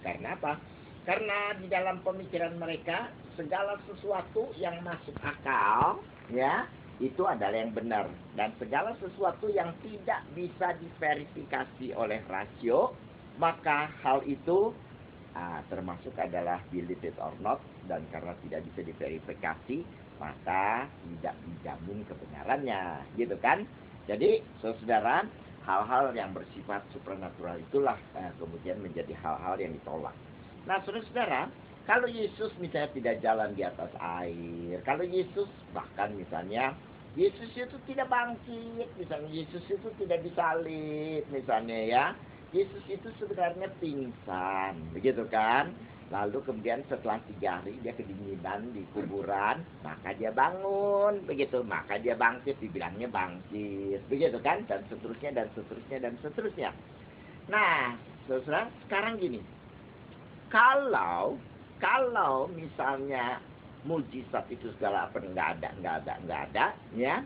Karena apa? Karena di dalam pemikiran mereka segala sesuatu yang masuk akal, ya, itu adalah yang benar, dan segala sesuatu yang tidak bisa diverifikasi oleh rasio, maka hal itu termasuk adalah believe it or not, dan karena tidak bisa diverifikasi, maka tidak dijamin kebenarannya, gitu kan? Jadi, saudara, hal-hal yang bersifat supranatural itulah kemudian menjadi hal-hal yang ditolak. Nah, saudara-saudara, kalau Yesus misalnya tidak jalan di atas air, kalau Yesus bahkan misalnya Yesus itu tidak bangkit, misalnya Yesus itu tidak disalib, misalnya ya, Yesus itu sebenarnya pingsan, begitu kan? Lalu kemudian setelah 3 hari dia kedinginan di kuburan, maka dia bangun, begitu, maka dia bangkit, dibilangnya bangkit, begitu kan? Dan seterusnya, dan seterusnya, dan seterusnya. Nah, saudara, sekarang gini, kalau misalnya mujizat itu segala apa nggak ada, ya,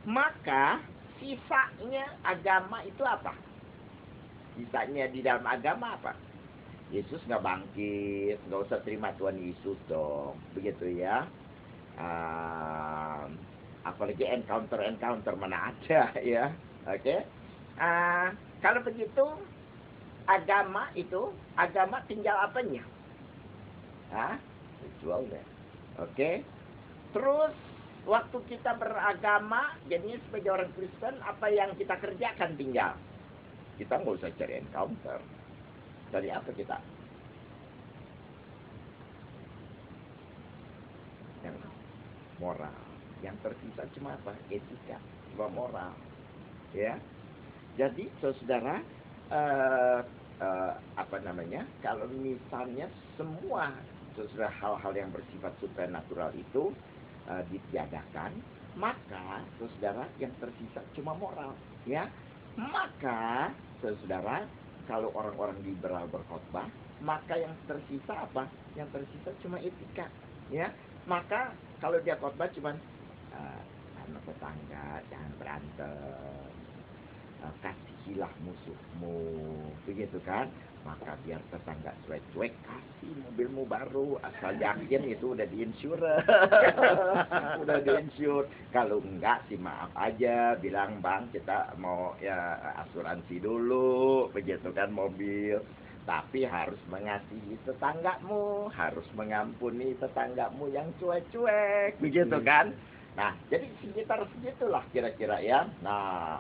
maka sisanya agama itu apa? Sisanya di dalam agama apa? Yesus nggak bangkit, nggak usah terima Tuhan Yesus dong, begitu ya. Apalagi encounter mana ada ya, oke? Kalau begitu agama tinggal apanya? Ritualnya, oke? Terus waktu kita beragama, jadinya sebagai orang Kristen, apa yang kita kerjakan tinggal? Kita nggak usah cari encounter. Dari apa kita? Yang moral. Yang tersisa cuma apa? Etika, cuma moral. Ya. Jadi, saudara, kalau misalnya semua saudara hal-hal yang bersifat supernatural itu ditiadakan, maka saudara yang tersisa cuma moral, ya. Maka saudara, kalau orang-orang liberal berkhotbah, maka yang tersisa apa? Yang tersisa cuma etika, ya. Maka kalau dia khotbah cuma sama tetangga jangan berantem, kasihilah musuhmu, begitu kan? Maka biar tetangga cuek-cuek, kasih mobilmu baru, asal yakin itu udah diinsure. Udah diinsure. Kalau enggak sih maaf aja, bilang bang kita mau ya asuransi dulu, begitu kan mobil. Tapi harus mengasihi tetanggamu, harus mengampuni tetanggamu yang cuek-cuek, begitu kan? Nah, jadi sekitar segitulah kira-kira ya. Nah,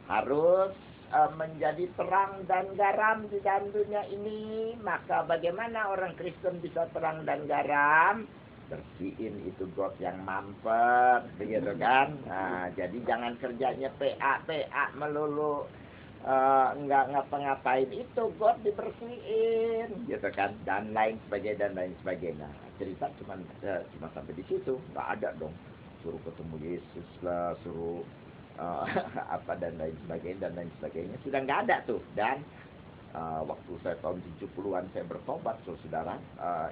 harus menjadi terang dan garam di dalam dunia ini. Maka bagaimana orang Kristen bisa terang dan garam? Bersihin itu got yang mampet, begitu kan? Nah, jadi jangan kerjanya PA melulu, nggak ngapa-ngapain, itu got dibersihin, gitu kan? Dan lain sebagainya. Cerita cuma sampai di situ, nggak ada dong. Suruh ketemu Yesus lah, suruh apa dan lain sebagainya sudah nggak ada tuh. Dan waktu saya tahun 70-an saya bertobat, saudara,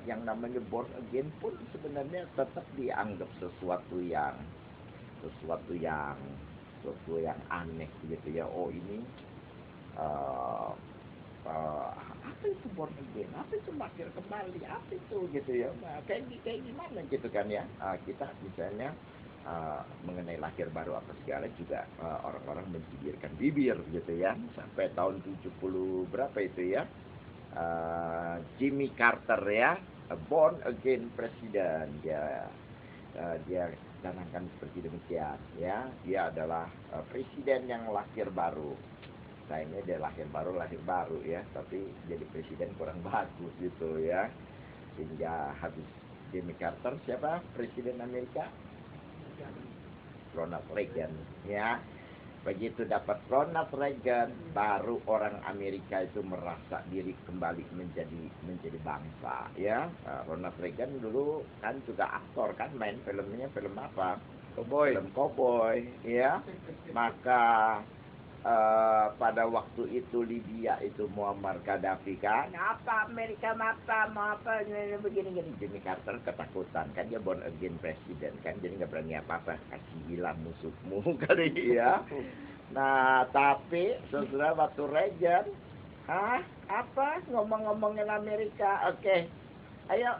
yang namanya born again pun sebenarnya tetap dianggap sesuatu yang aneh gitu ya. Oh ini apa itu born again, apa itu lahir kembali, apa itu gitu ya. Nah, kayak gimana gitu kan ya. Kita misalnya mengenai lahir baru apa segala juga orang-orang mencibirkan bibir gitu ya. Sampai tahun 70 berapa itu ya, Jimmy Carter ya, born again president, dia canangkan seperti demikian ya. Dia adalah presiden yang lahir baru. Sayangnya dia lahir baru ya, tapi jadi presiden kurang bagus gitu ya. Sehingga habis Jimmy Carter, siapa presiden Amerika? Ronald Reagan ya. Begitu dapat Ronald Reagan, baru orang Amerika itu merasa diri kembali menjadi bangsa ya. Ronald Reagan dulu kan juga aktor kan, main filmnya film apa? Film cowboy ya. Maka pada waktu itu Libya itu Muammar Gaddafi kan, apa Amerika mau apa begini. Jimmy Carter ketakutan kan, dia born again president kan, jadi nggak berani apa-apa, kasih hilang musuhmu kali ya. Nah tapi saudara, waktu Reagan apa ngomong-ngomongin Amerika, oke. Ayo,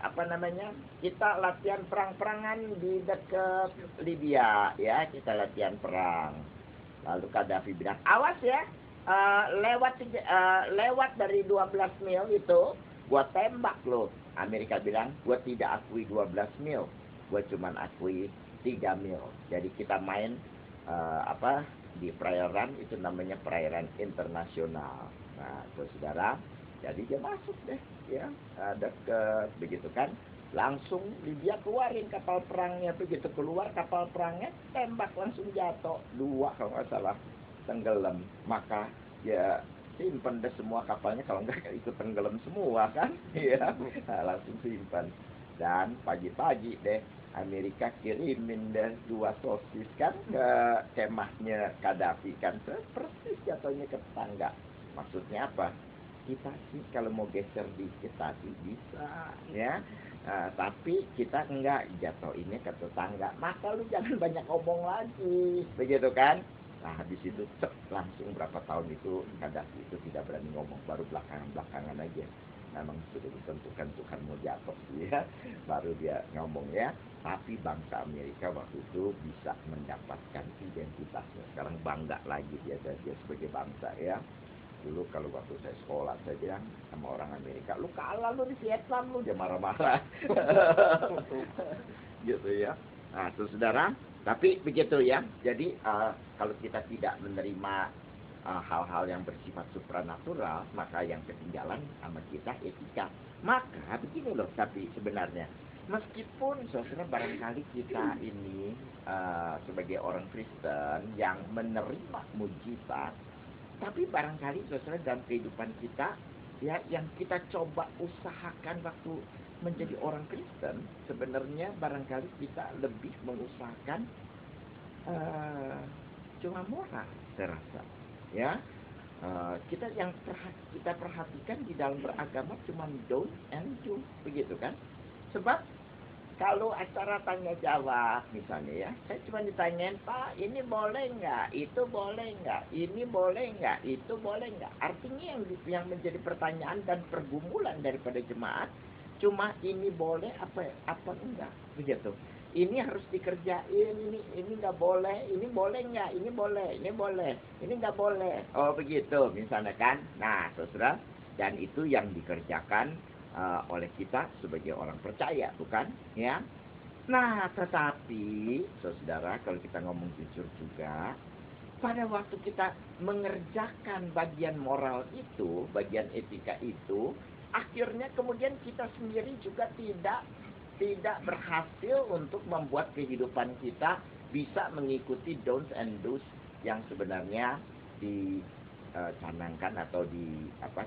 apa namanya? Kita latihan perang-perangan di dekat Libya, ya. Kita latihan perang. Lalu Gaddafi bilang, awas ya, lewat dari 12 mil itu, gua tembak lo. Amerika bilang, gua tidak akui 12 mil, gua cuman akui 3 mil. Jadi kita main apa di perairan itu namanya perairan internasional. Nah, saudara, jadi dia masuk deh, ya, dekat begitu kan. Langsung Libya keluarin kapal perangnya, begitu keluar kapal perangnya, tembak langsung jatuh, 2 kalau nggak salah, tenggelam. Maka ya simpen deh semua kapalnya, kalau nggak ikut tenggelam semua kan, ya, nah, langsung simpan. Dan pagi-pagi deh Amerika kirimin deh 2 sosis kan ke kemahnya Gaddafi kan, persis jatuhnya ke tetangga. Maksudnya apa? Kita sih kalau mau geser dikit tadi bisa, ya. Tapi kita enggak, jatuh ini ke tetangga, maka lu jangan banyak ngomong lagi, begitu kan. Nah, habis itu langsung berapa tahun itu Gaddafi itu tidak berani ngomong, baru belakangan aja memang sudah ditentukan Tuhan mau jatuh dia, baru dia ngomong, ya. Tapi bangsa Amerika waktu itu bisa mendapatkan identitasnya, sekarang bangga lagi dia sebagai bangsa, ya. Dulu kalau waktu saya sekolah, saya bilang sama orang Amerika, lu kalah lu di Vietnam, lu, dia marah-marah. Gitu ya. Nah, itu saudara, tapi begitu ya. Jadi kalau kita tidak menerima hal-hal yang bersifat supranatural, maka yang ketinggalan sama kita etika. Maka begini loh, tapi sebenarnya meskipun saudara barangkali kita ini sebagai orang Kristen yang menerima mujizat, tapi barangkali saudara dalam kehidupan kita, ya, yang kita coba usahakan waktu menjadi orang Kristen, sebenarnya barangkali kita lebih mengusahakan cuma moral, saya rasa, ya. Kita yang kita perhatikan di dalam beragama cuma don't and do, begitu kan? Sebab kalau acara tanya jawab misalnya, ya, saya cuma ditanyain, Pak, ini boleh nggak, itu boleh nggak, ini boleh nggak, itu boleh nggak. Artinya yang menjadi pertanyaan dan pergumulan daripada jemaat cuma ini boleh apa enggak, begitu. Ini harus dikerjain, ini nggak boleh, ini boleh nggak, ini boleh, ini nggak boleh. Oh begitu misalnya kan. Nah, saudara, dan itu yang dikerjakan oleh kita sebagai orang percaya, bukan, ya. Nah, tetapi saudara, kalau kita ngomong jujur juga, pada waktu kita mengerjakan bagian moral itu, bagian etika itu, akhirnya kemudian kita sendiri juga tidak berhasil untuk membuat kehidupan kita bisa mengikuti don'ts and do's yang sebenarnya dicanangkan atau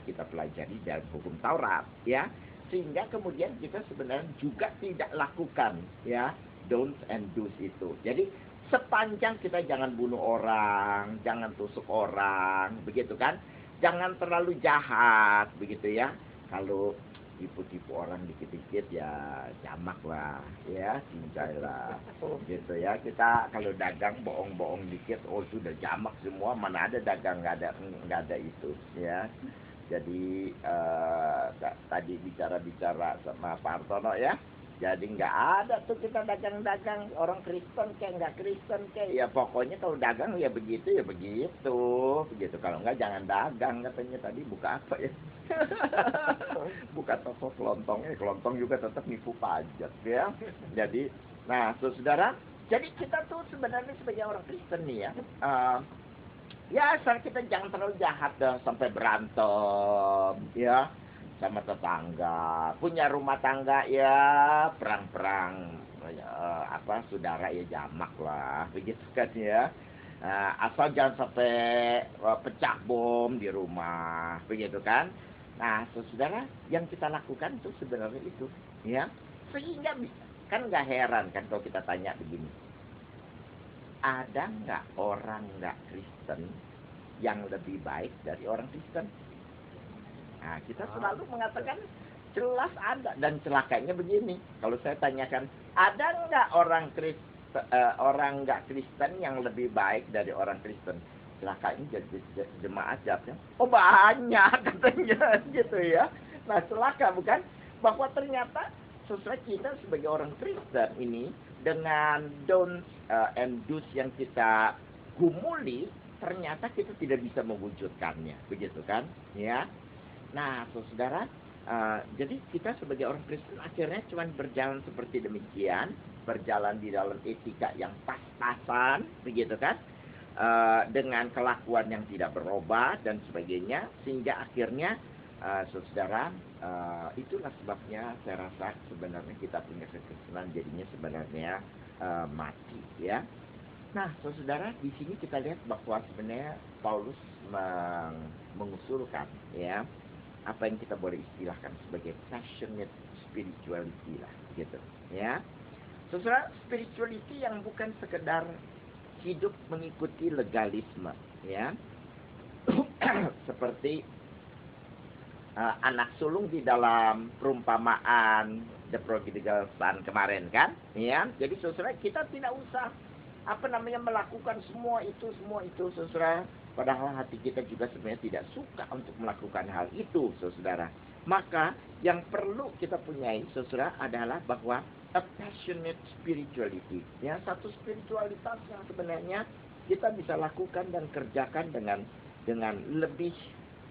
kita pelajari dalam hukum Taurat, ya. Sehingga kemudian kita sebenarnya juga tidak lakukan, ya, don'ts and do's itu. Jadi sepanjang kita jangan bunuh orang, jangan tusuk orang, begitu kan? Jangan terlalu jahat, begitu ya. Kalau tipu-tipu orang dikit-dikit ya jamak lah, ya, cincai lah, gitu ya. Kita kalau dagang bohong-bohong dikit, oh sudah jamak semua, mana ada dagang nggak ada itu, ya. Jadi tadi bicara sama Pak Hartono, ya. Jadi nggak ada tuh kita dagang-dagang orang Kristen kayak nggak Kristen kayak, ya pokoknya kalau dagang ya begitu, begitu. Kalau nggak jangan dagang, katanya tadi. Buka apa ya? Buka toko kelontong juga tetap nipu pajak, ya. Jadi, nah saudara, jadi kita tuh sebenarnya sebagai orang Kristen nih, ya, ya asal kita jangan terlalu jahat dah sampai berantem, ya, sama tetangga, punya rumah tangga, ya, perang-perang, saudara, ya jamak lah, begitu kan, ya. Asal jangan sampai pecah bom di rumah, begitu kan. Nah, saudara, yang kita lakukan itu sebenarnya itu, ya, sehingga kan nggak heran kan kalau kita tanya begini, ada nggak orang nggak Kristen yang lebih baik dari orang Kristen? Nah, kita selalu mengatakan jelas ada, dan celakanya begini. Kalau saya tanyakan, ada nggak orang nggak Kristen yang lebih baik dari orang Kristen? celaka ini jadi jemaat jawabnya, oh banyak katanya gitu ya. Nah celaka bukan, bahwa ternyata sesuai kita sebagai orang Kristen ini dengan don'ts and do's yang kita gumuli, ternyata kita tidak bisa mewujudkannya, begitu kan? Ya. Nah, saudara, jadi kita sebagai orang Kristen akhirnya cuma berjalan seperti demikian, berjalan di dalam etika yang pas-pasan, begitu kan? Dengan kelakuan yang tidak berubah dan sebagainya, sehingga akhirnya saudara, itulah sebabnya saya rasa sebenarnya kita punya kekristenan jadinya sebenarnya mati, ya. Nah, saudara, di sini kita lihat bahwa sebenarnya Paulus mengusulkan, ya, apa yang kita boleh istilahkan sebagai passionate spirituality lah, gitu, ya. Saudara, spirituality yang bukan sekedar hidup mengikuti legalisme, ya. Seperti anak sulung di dalam perumpamaan The Prodigal Son kemarin kan, ya. Jadi saudara, kita tidak usah melakukan semua itu saudara, padahal hati kita juga sebenarnya tidak suka untuk melakukan hal itu, saudara. Maka yang perlu kita punyai, saudara, adalah bahwa a passionate spirituality, ya, satu spiritualitas yang sebenarnya kita bisa lakukan dan kerjakan dengan lebih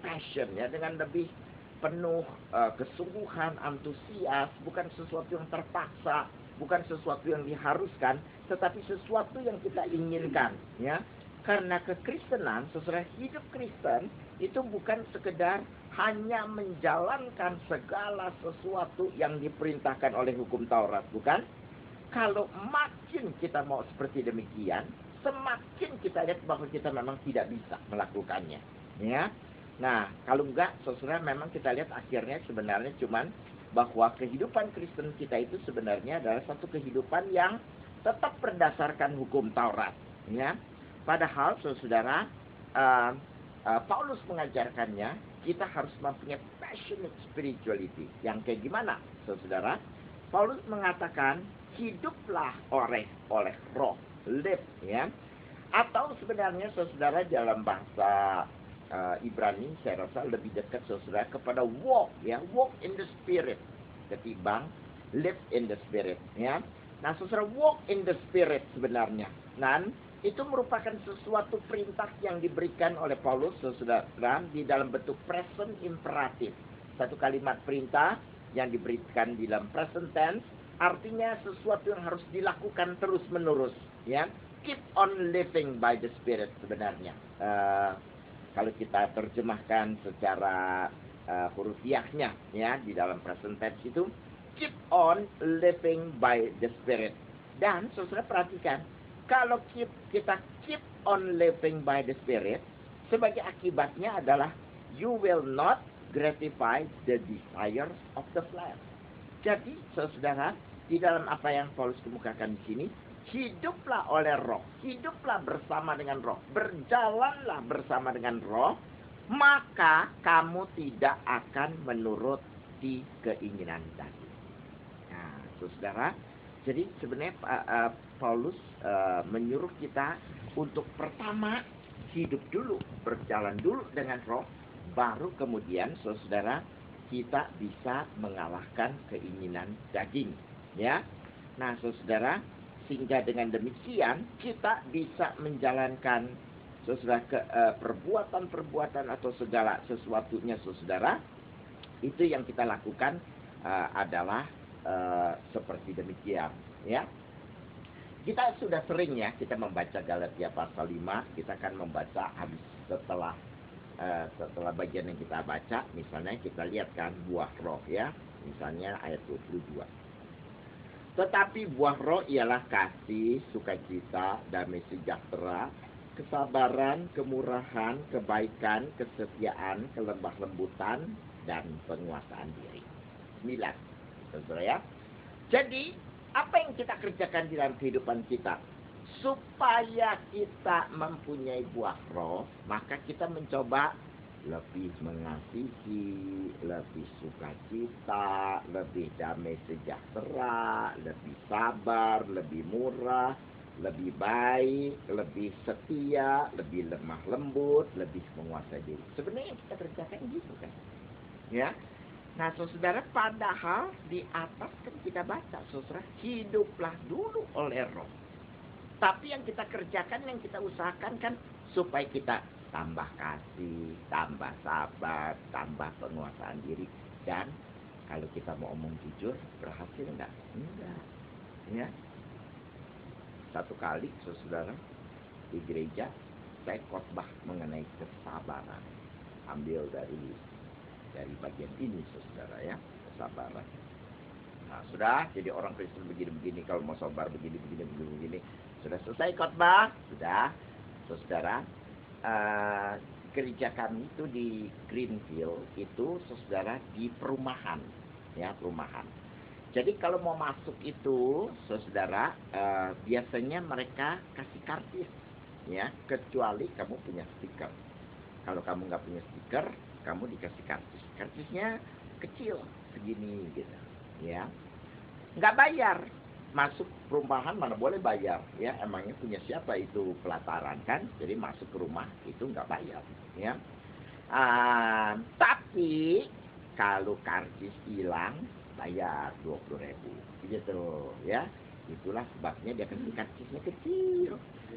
passion, ya, dengan lebih penuh kesungguhan, antusias, bukan sesuatu yang terpaksa, bukan sesuatu yang diharuskan, tetapi sesuatu yang kita inginkan, ya. Karena kekristenan, saudara, hidup Kristen itu bukan sekedar hanya menjalankan segala sesuatu yang diperintahkan oleh hukum Taurat, bukan? Kalau makin kita mau seperti demikian, semakin kita lihat bahwa kita memang tidak bisa melakukannya, ya. Nah, kalau enggak, saudara, memang kita lihat akhirnya sebenarnya cuman bahwa kehidupan Kristen kita itu sebenarnya adalah satu kehidupan yang tetap berdasarkan hukum Taurat, ya. Padahal, saudara, Paulus mengajarkannya kita harus mempunyai passionate spirituality. Yang kayak gimana, saudara? Paulus mengatakan hiduplah oleh roh, live, ya. Atau sebenarnya, saudara, dalam bahasa Ibrani saya rasa lebih dekat, saudara, kepada walk, ya, walk in the spirit ketimbang live in the spirit, ya. Nah, saudara, walk in the spirit sebenarnya, dan itu merupakan sesuatu perintah yang diberikan oleh Paulus, saudara, di dalam bentuk present imperatif. Satu kalimat perintah yang diberikan di dalam present tense, artinya sesuatu yang harus dilakukan terus menerus, ya. Keep on living by the spirit sebenarnya. Kalau kita terjemahkan secara hurufiahnya, ya, di dalam present tense itu keep on living by the spirit. Dan saudara perhatikan, kalau kita keep on living by the spirit, sebagai akibatnya adalah you will not gratify the desires of the flesh. Jadi, saudara, di dalam apa yang Paulus kemukakan di sini, hiduplah oleh roh, hiduplah bersama dengan roh, berjalanlah bersama dengan roh, maka kamu tidak akan menuruti keinginan daging. Nah, saudara, jadi sebenarnya Paulus menyuruh kita untuk pertama hidup dulu, berjalan dulu dengan roh, baru kemudian, saudara, kita bisa mengalahkan keinginan daging, ya. Nah, saudara, sehingga dengan demikian kita bisa menjalankan, saudara, perbuatan-perbuatan atau segala sesuatunya, saudara, itu yang kita lakukan adalah seperti demikian, ya. Kita sudah sering, ya, kita membaca Galatia pasal 5, kita akan membaca habis setelah bagian yang kita baca, misalnya kita lihat kan buah roh, ya, misalnya ayat 22. Tetapi buah roh ialah kasih, sukacita, damai sejahtera, kesabaran, kemurahan, kebaikan, kesetiaan, kelemah lembutan, dan penguasaan diri. 9, saudara, ya. Jadi, apa yang kita kerjakan di dalam kehidupan kita? Supaya kita mempunyai buah roh, maka kita mencoba lebih mengasihi, lebih sukacita, lebih damai sejahtera, lebih sabar, lebih murah, lebih baik, lebih setia, lebih lemah lembut, lebih menguasai diri. Sebenarnya yang kita kerjakan gitu kan. Ya. Nah, saudara, padahal di atas kan kita baca, saudara, hiduplah dulu oleh roh. Tapi yang kita kerjakan, yang kita usahakan kan supaya kita tambah kasih, tambah sabar, tambah penguasaan diri. Dan kalau kita mau omong jujur, berhasil enggak? Enggak. Ya. Satu kali, saudara, di gereja, saya khotbah mengenai kesabaran. Ambil dari bagian ini, saudara, ya, kesabaran. Nah, sudah jadi orang Kristen begini-begini, kalau mau sabar begini. Sudah selesai khotbah, sudah, saudara. Gereja kami itu di Greenfield itu, saudara, di perumahan, ya, perumahan. Jadi kalau mau masuk itu, saudara, biasanya mereka kasih karcis, ya, kecuali kamu punya stiker. Kalau kamu nggak punya stiker, kamu dikasih karcis. Karcisnya kecil, segini gitu, ya. Nggak bayar. Masuk perumahan mana boleh bayar, ya. Emangnya punya siapa itu pelataran kan? Jadi masuk ke rumah itu nggak bayar, ya. Tapi kalau karcis hilang, bayar 20.000, gitu, ya. Itulah sebabnya dia kasih karcisnya kecil,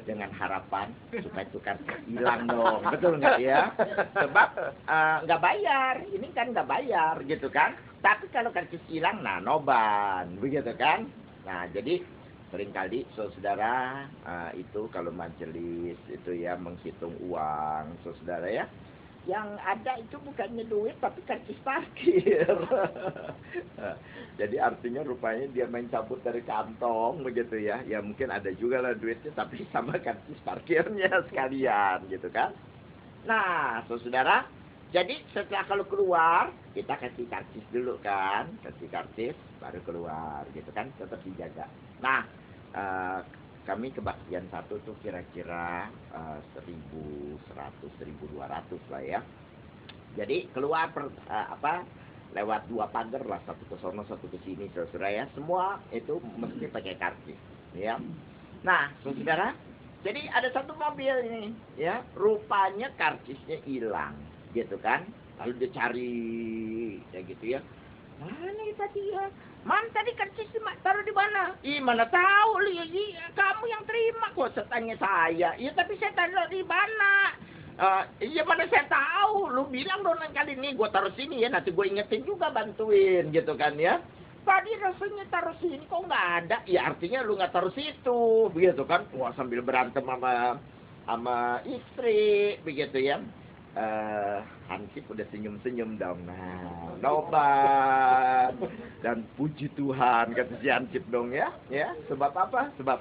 dengan harapan supaya itu karcis hilang dong, betul nggak ya? Sebab nggak bayar, ini kan nggak bayar, gitu kan? Tapi kalau karcis hilang, nah noban, begitu kan? Nah, jadi seringkali saudara itu kalau majelis itu ya menghitung uang, saudara ya. Yang ada itu bukannya duit tapi karcis parkir. Jadi artinya rupanya dia main cabut dari kantong begitu ya. Ya mungkin ada juga lah duitnya tapi sama karcis parkirnya sekalian gitu kan. Nah, saudara, jadi setelah kalau keluar kita kasih karcis dulu kan, kasih karcis baru keluar gitu kan, tetap dijaga. Nah, kami kebaktian satu tuh kira-kira 1.100, 1.200 lah ya. Jadi keluar lewat dua pagar lah, satu ke sono, satu ke sini, saudara ya. Semua itu mesti pakai karcis, ya. Nah, saudara, jadi ada satu mobil ini, ya. Rupanya karcisnya hilang, gitu kan. Lalu dia cari, ya gitu ya. Mana tadi ya? Man tadi karcis taruh di mana? Ih, mana tahu lu, kamu yang terima kok tanya saya. Iya, tapi saya taruh di mana? Iya, mana saya tahu. Lu bilang dong kali ini gue taruh sini ya, nanti gue ingetin juga bantuin gitu kan ya. Tadi rasanya taruh sini kok nggak ada. Ya artinya lu nggak taruh situ, begitu kan? Wah, sambil berantem sama istri, begitu ya. Hansip udah senyum-senyum dong. Nah, nobat dan puji Tuhan kata si Hansip dong ya. Ya, sebab apa? Sebab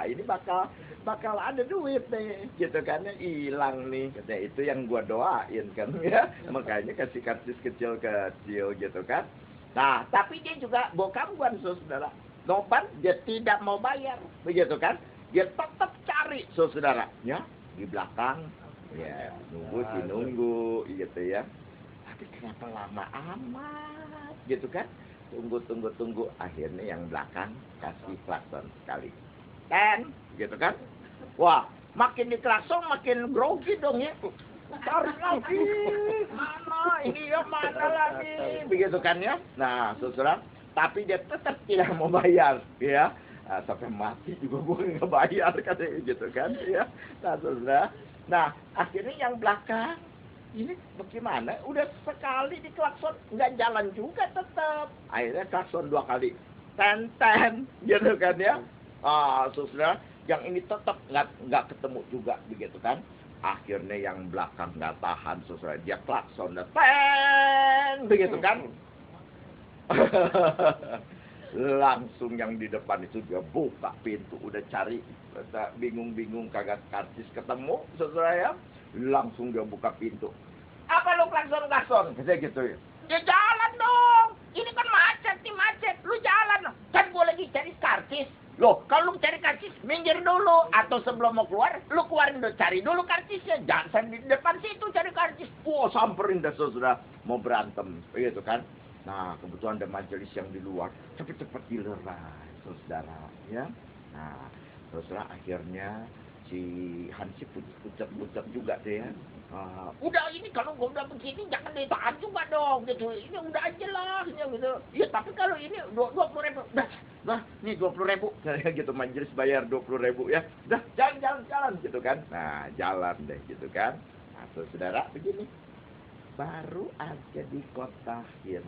ini bakal ada duit nih, gitu kan, hilang nih, katanya itu yang gua doain kan ya, makanya kasih karcis kecil-kecil gitu kan. Nah, tapi dia juga bokambuan saudara, nobat dia tidak mau bayar, begitu kan, dia tetap cari saudara, ya, di belakang, ya, nunggu gitu ya, tapi kenapa lama amat, gitu kan, tunggu, akhirnya yang belakang kasih klakson sekali. Gitu kan. Wah, makin diklakson makin grogi dong ya. Cari lagi, mana ini ya, mana lagi, begitu kan ya. Nah, saudara, tapi dia tetap tidak mau bayar, ya. Sampai mati juga gue nggak bayar katanya gitu kan, ya. Nah, saudara, nah akhirnya yang belakang ini bagaimana? Udah sekali diklakson nggak jalan juga tetap. Akhirnya klakson 2 kali, ten, gitu kan ya. Saudara, yang ini tetap nggak ketemu juga begitu kan. Akhirnya yang belakang nggak tahan, saudara, dia klakson dan ten, begitu kan. Langsung yang di depan itu dia buka pintu, udah cari, bingung kagak karcis ketemu, saudara ya. Langsung dia buka pintu. Apa lu klakson? Kayak gitu ya. Ya jalan dong. Ini kan macet. Lu jalan. Kan gue lagi cari karcis. Loh, kalau lu cari karcis, minggir dulu. Atau sebelum mau keluar, lu keluarin dulu. Cari dulu karcisnya. Jangan di depan situ cari karcis. Wah, samperin dah saudara. Mau berantem. Begitu kan. Nah, kebetulan ada majelis yang di luar. Cepet-cepet dilerai, saudara. Ya. Nah, Terus akhirnya si Hansip pucat-pucat juga deh ya. Udah ini kalau gue udah begini jangan ditahan juga dong gitu. Ini udah aja lah gitu. Ya tapi kalau ini 20.000, dah nih 20.000 kayak gitu, majelis bayar 20.000 ya. Dah jalan gitu kan. Nah jalan deh gitu kan. Nah saudara begini, baru aja dikotahin.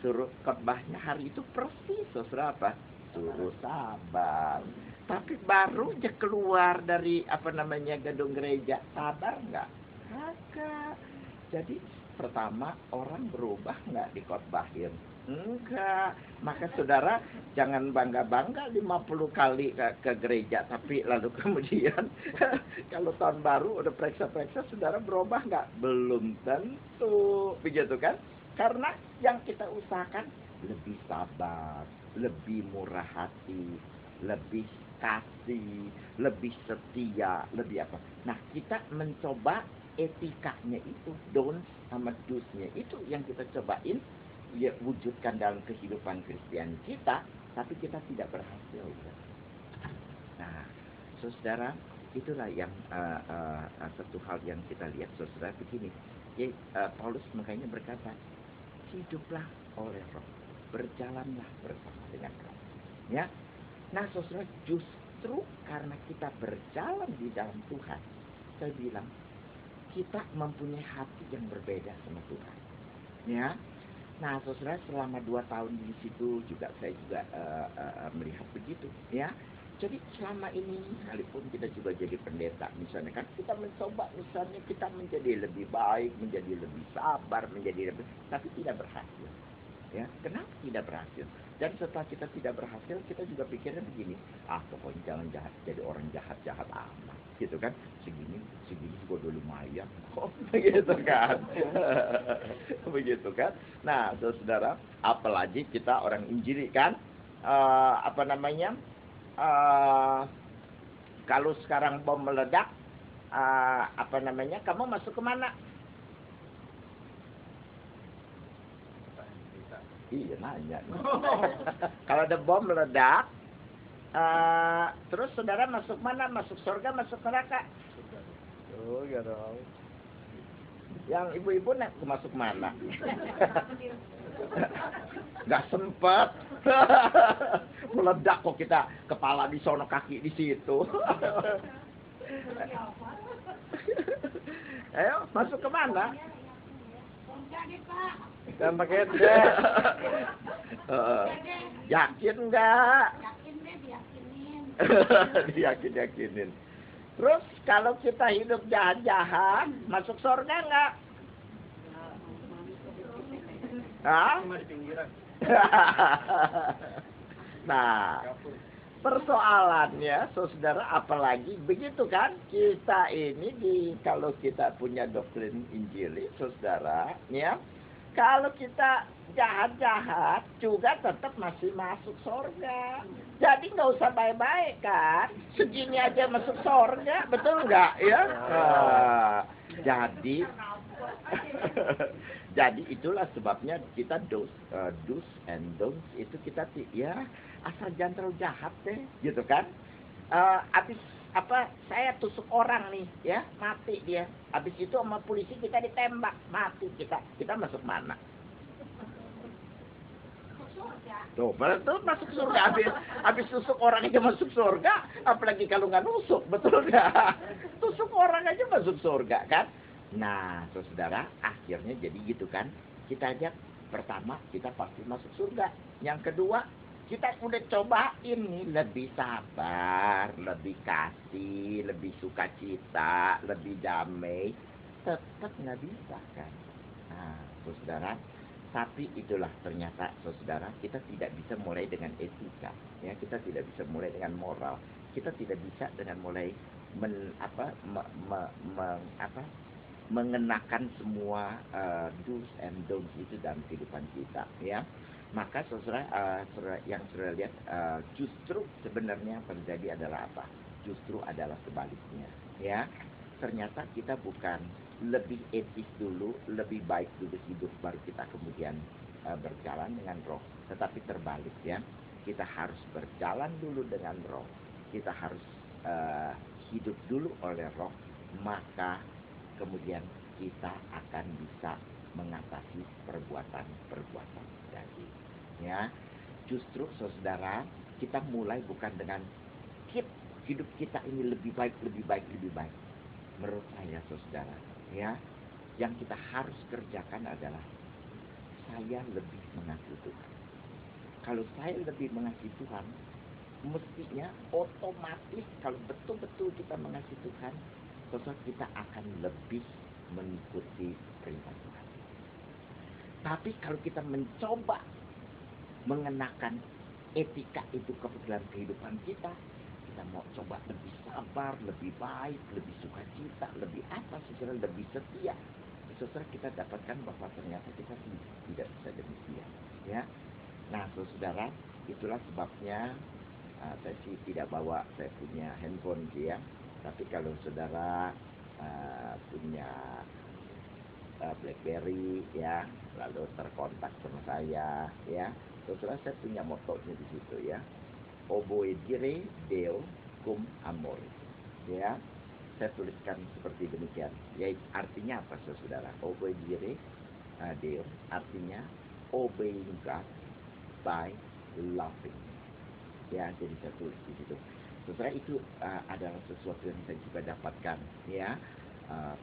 Suruh khotbahnya hari itu persis saudara apa? Suruh sabar. Tapi baru aja keluar dari gedung gereja, sabar nggak? Kagak. Jadi pertama orang berubah nggak dikhotbahin? Enggak. Maka saudara jangan bangga-bangga 50 kali ke gereja, tapi lalu kemudian kalau tahun baru udah periksa-periksa, saudara berubah nggak? Belum tentu, begitu kan? Karena yang kita usahakan lebih sabar, lebih murah hati, lebih kasih, lebih setia, lebih apa. Nah, kita mencoba etikanya itu, don'ts sama do's-nya itu yang kita cobain ya, wujudkan dalam kehidupan Kristiani kita, tapi kita tidak berhasil. Nah, saudara, itulah yang satu hal yang kita lihat, saudara, begini. Ya, Paulus makanya berkata, hiduplah oleh Roh, berjalanlah bersama dengan Roh. Ya, nah saudara, justru karena kita berjalan di dalam Tuhan, saya bilang kita mempunyai hati yang berbeda sama Tuhan. Ya, nah saudara, selama 2 tahun di situ juga saya juga melihat begitu. Ya, jadi selama ini sekalipun kita juga jadi pendeta, misalnya kan kita mencoba, misalnya kita menjadi lebih baik, menjadi lebih sabar, menjadi lebih, tapi tidak berhasil. Ya, kenapa tidak berhasil? Dan setelah kita tidak berhasil, kita juga pikirnya begini, pokoknya jangan jahat, jadi orang jahat amat, gitu kan? Segini juga udah lumayan, begitu kan? Begitu kan? Nah, saudara, apalagi kita orang Injili kan, kalau sekarang bom meledak, kamu masuk kemana? Iya nanya. Kalau ada bom meledak, terus saudara masuk mana? Masuk surga, masuk neraka? Oh, gak tahu. Yang ibu-ibu masuk mana? Gak sempet. Meledak kok kita, kepala di sono, kaki di situ. Ayo, masuk ke mana? Dan pakai deh. Yakin enggak? Yakin deh, diyakinin. Diyakinin. Terus kalau kita hidup jahat-jahat, masuk surga enggak? Cuma di pinggiran. Nah, persoalannya, saudara, apalagi begitu kan? Kita ini kalau kita punya doktrin Injili, saudara, ya, kalau kita jahat-jahat juga tetap masih masuk surga. Jadi nggak usah baik-baik kan? Segini aja masuk surga, betul nggak? Ya. Jadi jadi itulah sebabnya kita do's and don'ts itu kita ya asal jangan terlalu jahat deh, gitu kan? Habis saya tusuk orang nih, ya, mati dia. Habis itu sama polisi kita ditembak, mati kita masuk mana? Tuh, betul masuk surga. Habis tusuk orang aja masuk surga, apalagi kalau nggak nusuk, betul nggak? Tusuk orang aja masuk surga kan? Nah, saudara, akhirnya jadi gitu kan? Kita aja pertama kita pasti masuk surga. Yang kedua, kita udah cobain nih lebih sabar, lebih kasih, lebih sukacita, lebih damai, tetap nggak bisa kan? Nah, saudara, tapi itulah ternyata, saudara, kita tidak bisa mulai dengan etika, ya, kita tidak bisa mulai dengan moral, kita tidak bisa dengan mulai mengenakan semua do's and don'ts itu dalam kehidupan kita, ya. Maka saudara, yang saudara lihat, justru sebenarnya yang terjadi adalah apa? Justru adalah sebaliknya, ya. Ternyata kita bukan lebih etis dulu, lebih baik dulu hidup, baru kita kemudian berjalan dengan Roh, tetapi terbalik, ya. Kita harus berjalan dulu dengan Roh, kita harus hidup dulu oleh roh, maka kemudian kita akan bisa mengatasi perbuatan-perbuatan daging. Ya, justru saudara, kita mulai bukan dengan hidup kita ini lebih baik. Menurut saya saudara, ya, yang kita harus kerjakan adalah saya lebih mengasihi Tuhan. Kalau saya lebih mengasihi Tuhan, mestinya otomatis kalau betul-betul kita mengasihi Tuhan, saudara, kita akan lebih mengikuti perintah Tuhan. Tapi kalau kita mencoba mengenakan etika itu ke dalam kehidupan kita mau coba lebih sabar, lebih baik, lebih sukacita, lebih apa, saudara, lebih setia, saudara, kita dapatkan bahwa ternyata kita tidak bisa demikian, ya. Nah, saudara, itulah sebabnya saya sih tidak bawa, saya punya handphone ya. Tapi kalau saudara punya BlackBerry ya, lalu terkontak sama saya ya, saudara, saya punya motonya di situ ya, Oboedire Deo cum amore, ya. Saya tuliskan seperti demikian. Yaitu artinya apa, saudara? Oboedire Deo artinya obeying God by loving. Ya, jadi saya tulis di situ. Saudara, itu adalah sesuatu yang saya juga dapatkan ya,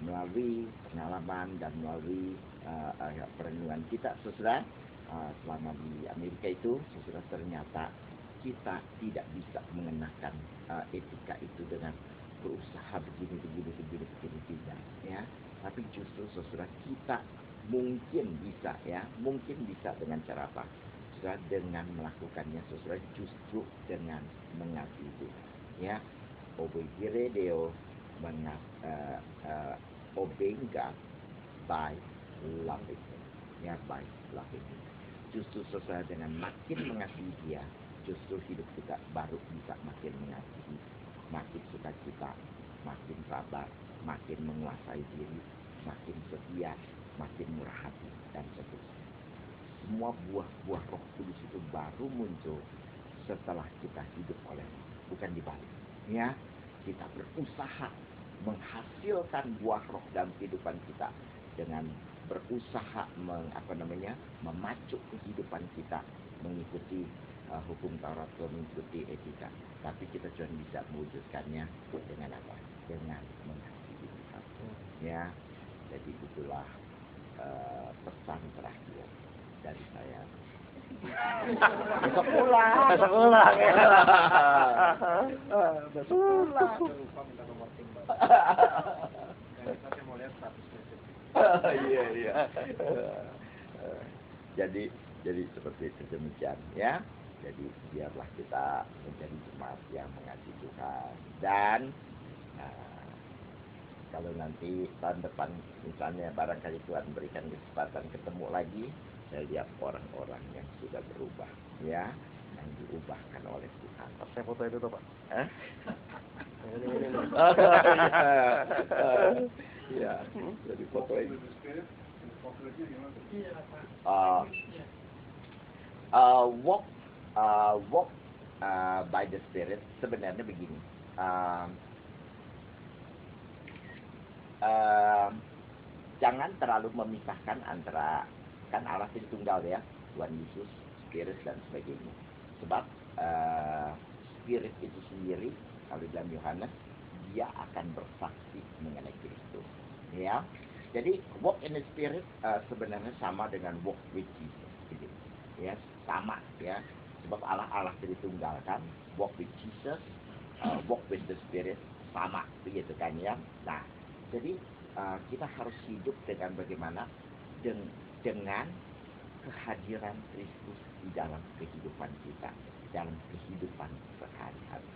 melalui pengalaman dan melalui perenungan kita, saudara. Selama di Amerika itu, saudara, ternyata kita tidak bisa mengenakan etika itu dengan berusaha begini tidak, ya. Tapi justru saudara, kita mungkin bisa ya, dengan cara apa? Saudara, dengan melakukannya, saudara, justru dengan mengasihi Tuhan, ya. Obeire Deo, obeying God by loving, ya, by loving. Justru saudara, dengan makin mengasihi Dia, justru hidup kita baru bisa makin mengasihi, makin sukacita, makin sabar, makin menguasai diri, makin setia, makin murah hati, dan seterusnya. Semua buah-buah Roh Kudus itu baru muncul setelah kita hidup oleh, bukan dibalik. Ya, kita berusaha menghasilkan buah Roh dalam kehidupan kita dengan berusaha memacu kehidupan kita mengikuti hukum Taurat, mengikuti etika. Tapi kita cuma bisa mewujudkannya dengan apa? Dengan mengasihi Tuhan. Ya, jadi itulah pesan terakhir dari saya. Besok pulang. Iya. Jadi seperti itu, demikian ya. Jadi biarlah kita menjadi jemaat yang mengasihi Tuhan. Dan kalau nanti tahun depan misalnya barangkali Tuhan berikan kesempatan ketemu lagi, saya lihat orang-orang yang sudah berubah, ya, yang diubahkan oleh Tuhan. Saya foto itu tuh, Pak. Ya, jadi foto itu. Walk by the Spirit sebenarnya begini. Jangan terlalu memisahkan antara, kan Allah Tritunggal ya, Tuhan Yesus, Spirit dan sebagainya. Sebab Spirit itu sendiri, kalau dalam Yohanes, dia akan bersaksi mengenai Kristus. Ya, jadi walk in the Spirit sebenarnya sama dengan walk with Jesus. Gitu. Ya, sama ya. Sebab Allah Tritunggal kan, walk with Jesus, walk with the Spirit sama, begitu kan ya. Nah, jadi kita harus hidup dengan bagaimana dengan kehadiran Kristus di dalam kehidupan kita, dalam kehidupan sehari-hari.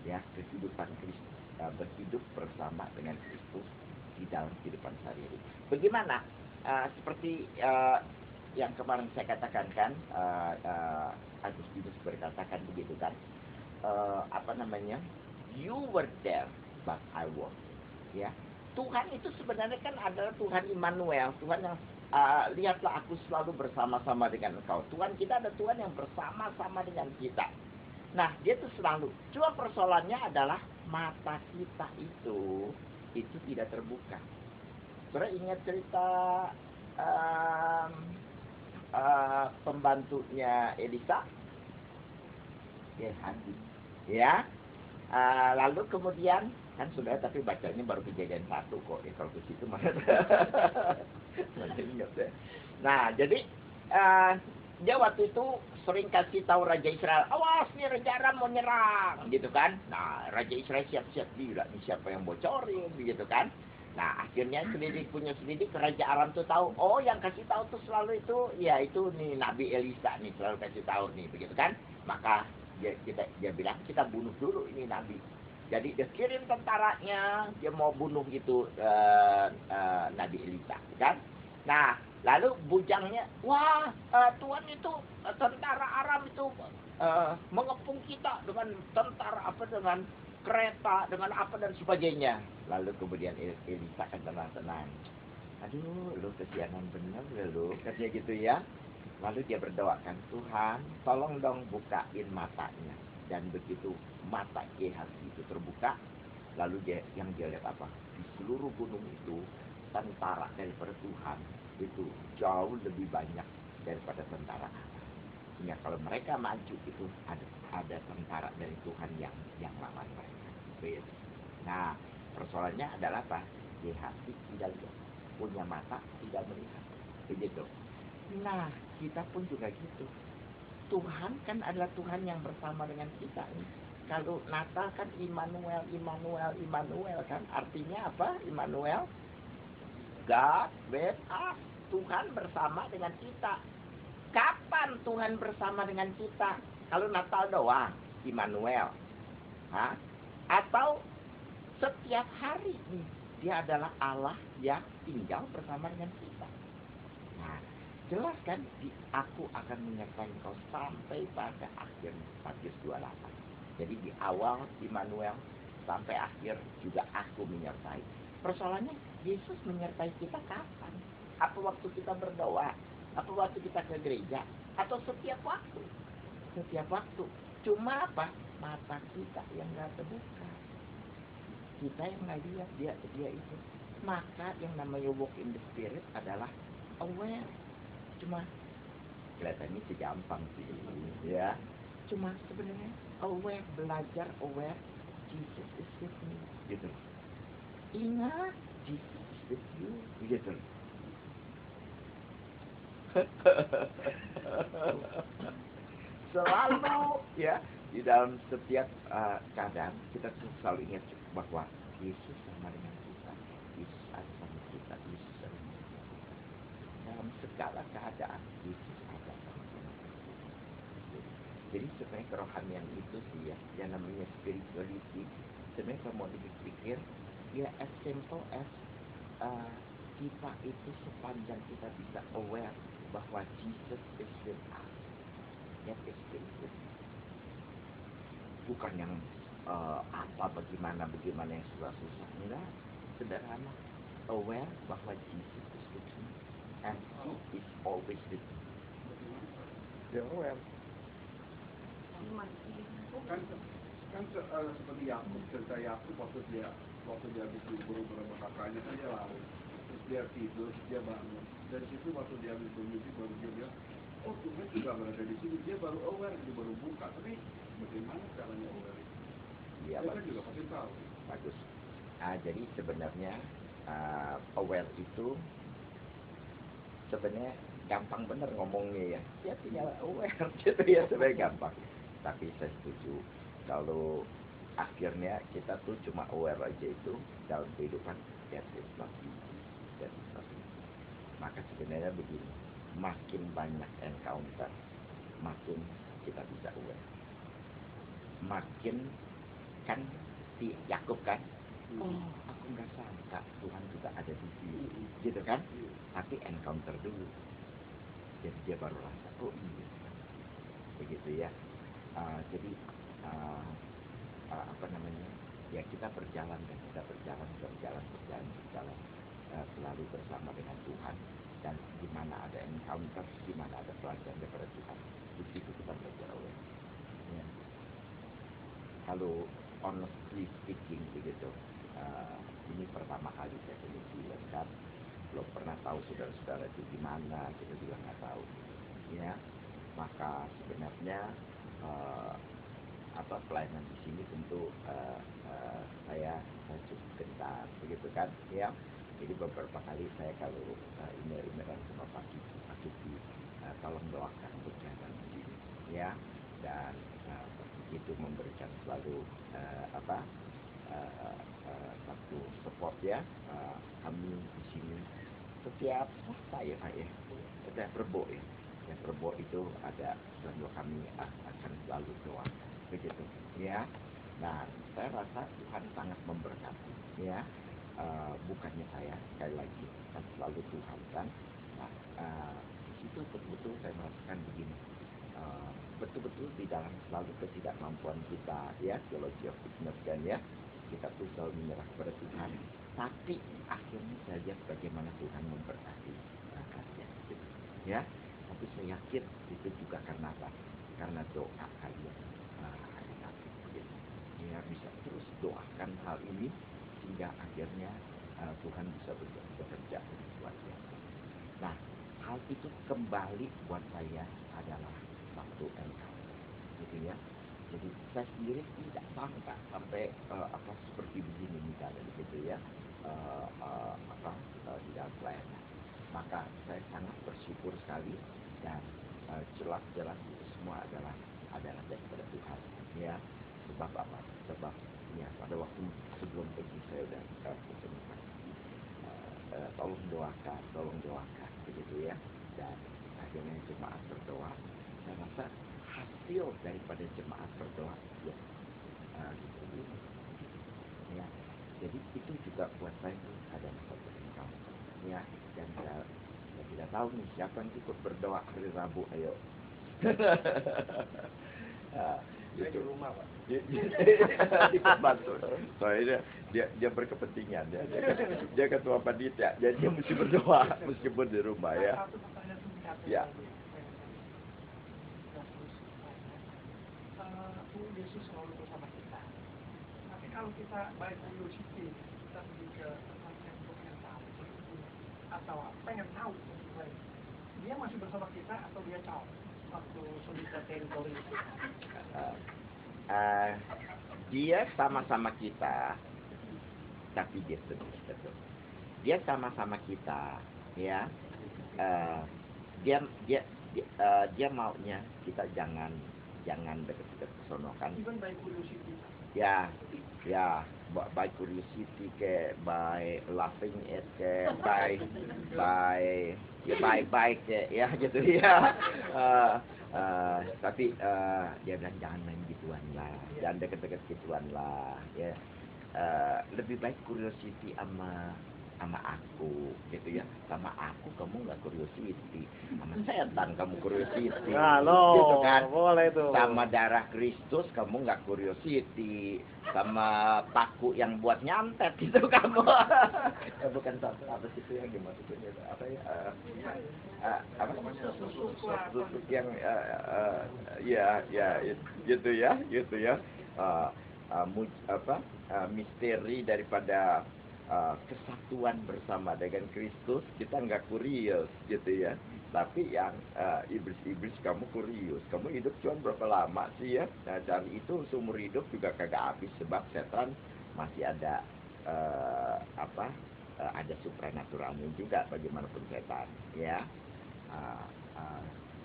Ya, kehidupan Kristus, berhidup bersama dengan Kristus di dalam kehidupan sehari-hari. Bagaimana? Seperti yang kemarin saya katakan kan, Agustinus berkatakan begitu kan, you were there but I was. Ya, Tuhan itu sebenarnya kan adalah Tuhan Immanuel, Tuhan yang lihatlah aku selalu bersama-sama dengan engkau. Tuhan kita ada Tuhan yang bersama-sama dengan kita. Nah, dia tuh selalu. Cuma persoalannya adalah mata kita itu tidak terbuka. Saudara ingat cerita um, pembantunya Elisa? Gehazi. Ya. Lalu kemudian kan sudah, tapi bacanya baru Kejadian 1 kok. Kalau ke situ mana ingat ya. Nah, jadi dia waktu itu sering kasih tahu Raja Israel, awas nih Raja Aram mau nyerang, gitu kan. Nah, Raja Israel siap-siap, gila nih siapa yang bocorin, gitu kan. Nah, akhirnya punya selidik Raja Aram tuh tahu, oh yang kasih tahu tuh selalu itu, ya itu nih Nabi Elisa nih selalu kasih tahu nih, begitu kan. Maka dia bilang kita bunuh dulu ini Nabi. Jadi dia kirim tentaranya, dia mau bunuh itu Nabi Elisa, kan. Nah, lalu bujangnya, wah Tuhan itu tentara Aram itu mengepung kita dengan tentara apa, dengan kereta, dengan apa dan sebagainya. Lalu kemudian Elisa kan tenang-tenang. Aduh, lu kesianan bener lu, katanya gitu ya. Lalu dia berdoakan, Tuhan, tolong dong bukain matanya. Dan begitu mata Gehazi itu terbuka, lalu yang dia lihat apa? Di seluruh gunung itu, tentara daripada Tuhan itu jauh lebih banyak daripada tentara Allah. Sehingga kalau mereka maju itu ada tentara dari Tuhan yang lawan mereka. Nah, persoalannya adalah apa? Gehazi tidak lihat, punya mata tidak melihat. Begitu. Nah, kita pun juga gitu. Tuhan kan adalah Tuhan yang bersama dengan kita. Kalau Natal kan Immanuel, Immanuel, Immanuel kan. Artinya apa? Immanuel, God with us. Tuhan bersama dengan kita. Kapan Tuhan bersama dengan kita? Kalau Natal doang, Immanuel. Hah? Atau setiap hari nih, dia adalah Allah yang tinggal bersama dengan kita. Nah, jelas kan, aku akan menyertai engkau sampai pada akhir Matius 28. Jadi di awal Immanuel sampai akhir juga aku menyertai. Persoalannya Yesus menyertai kita kapan? Apa waktu kita berdoa? Apa waktu kita ke gereja? Atau setiap waktu? Setiap waktu. Cuma apa? Mata kita yang gak terbuka. Kita yang gak lihat dia itu. Maka yang namanya walk in the spirit adalah aware. Cuma kelihatannya sih gampang sih, ya. Cuma sebenarnya aware, belajar aware, Jesus is with me, gitu. Ingat, Jesus is with you, gitu. Selalu, ya, di dalam setiap keadaan kita selalu ingat bahwa Yesus sama dengan kita, Yesus ada sama kita, Yesus ada sama kita. Dalam segala keadaan Yesus ada sama-sama. Jadi sebenarnya kerohanian itu sih ya, yang namanya spirituality, sebenarnya kalau mau dipikir ya as simple as kita itu sepanjang kita bisa aware bahwa Jesus is with us, that is spirituality. Bukan yang bagaimana yang susah-susah, enggak, sederhana, aware bahwa Jesus is with me and He is always with me. Dia aware. Kan seperti Yakub, cerita Yakub waktu dia habis diburu beberapa kakaknya kan dia lari, terus dia tidur, terus dia bangun. Dari situ waktu dia habis bermimpi baru dia bilang, oh Tuhan juga berada di sini. Dia baru aware, dia baru buka. Tapi bagaimana caranya aware itu? Dia kan juga pasti tahu. Bagus. Jadi sebenarnya aware itu sebenarnya gampang bener ngomongnya ya. Ya tinggal aware gitu ya, sebenarnya gampang. Tapi saya setuju kalau akhirnya kita tuh cuma aware aja itu dalam kehidupan, that is not easy. Maka sebenarnya begini, makin banyak encounter, makin kita bisa aware. Makin kan si Yakub kan, oh aku nggak sangka Tuhan juga ada di sini, gitu kan? Tapi encounter dulu, jadi dia baru rasa, oh iya, begitu ya. Jadi apa namanya? Ya kita berjalan selalu bersama dengan Tuhan, dan di mana ada encounter, di mana ada pelajaran daripada Tuhan, di situ kita belajar aware. Ya. selalu honestly speaking begitu. Ini pertama kali saya ke New Zealand kan, belum pernah tahu saudara-saudara itu gimana, kita juga nggak tahu, ya. Maka sebenarnya pelayanan di sini tentu saya cukup gentar, begitu kan, ya. Jadi beberapa kali saya kalau email-emailan sama Pak Kiki, tolong doakan untuk pelayanan di sini, ya. Dan itu memberikan selalu satu support ya. Kami di sini setiap Selasa ya Pak ya, setiap Rebo ya. Setiap Rebo itu ada selalu kami akan selalu doa begitu ya. Nah saya rasa Tuhan sangat memberkati ya. Bukannya saya, sekali lagi kan selalu Tuhan kan. Nah di situ betul-betul saya merasakan begini. Betul-betul di dalam selalu ketidakmampuan kita ya, theology of weakness kan ya, kita tuh selalu menyerah kepada Tuhan, tapi akhirnya saya lihat bagaimana Tuhan memberkati kalian gitu, ya. Tapi saya yakin itu juga karena apa? Karena doa kalian hari-hari gitu. Ya bisa terus doakan hal ini sehingga akhirnya Tuhan bisa bekerja dengan luar biasa. Nah hal itu kembali buat saya adalah satu encounter gitu ya. Jadi saya sendiri tidak sangka sampai seperti begini misalnya begitu ya, di dalam pelayanan. Maka saya sangat bersyukur sekali dan jelas-jelas itu semua adalah daripada Tuhan ya. Sebab apa? Sebab ya pada waktu sebelum pergi saya udah pesan tolong doakan begitu ya. Dan akhirnya jemaat berdoa. Saya rasa hasil daripada jemaat berdoa ya diterima ya. Jadi itu juga buat saya itu adalah satu encounter ya. Dan saya tidak tahu nih siapa yang ikut berdoa hari Rabu, ayo. Dia di rumah Pak. Ikut bantu. Soalnya dia berkepentingan dia ketua panitia, jadi dia mesti berdoa meskipun di rumah ya. Satu pertanyaan singkat Ya. Tuhan Yesus selalu bersama kita. Tapi kalau kita baik curiosity, kita pergi ke tempat yang dokumentasi atau pengen tahu lebih baik, dia masih bersama kita atau dia caw waktu solita teritori itu? Dia sama-sama kita, tapi dia sedih betul. Dia sama-sama kita, ya. Dia maunya kita jangan deket-deket ke sono kan. Even by curiosity. Ya, by curiosity ke, by laughing at ke, by ke, ya gitu ya. Tapi dia bilang jangan main gituan lah, jangan deket-deket gituan lah, ya. Lebih baik curiosity sama aku gitu ya. Sama aku kamu nggak curiosity, sama setan kamu curiosity gitu kan. Boleh itu. Sama darah Kristus kamu nggak curiosity, sama paku yang buat nyantet gitu kamu. Bukan apa sih itu yang dimaksudnya apa ya, apa susuk yang gitu ya misteri daripada kesatuan bersama dengan Kristus kita nggak kurios gitu ya. Tapi yang iblis kamu kurios, kamu hidup cuma berapa lama sih ya. Nah cari itu seumur hidup juga kagak habis, sebab setan masih ada ada supranaturalnya juga bagaimanapun setan ya.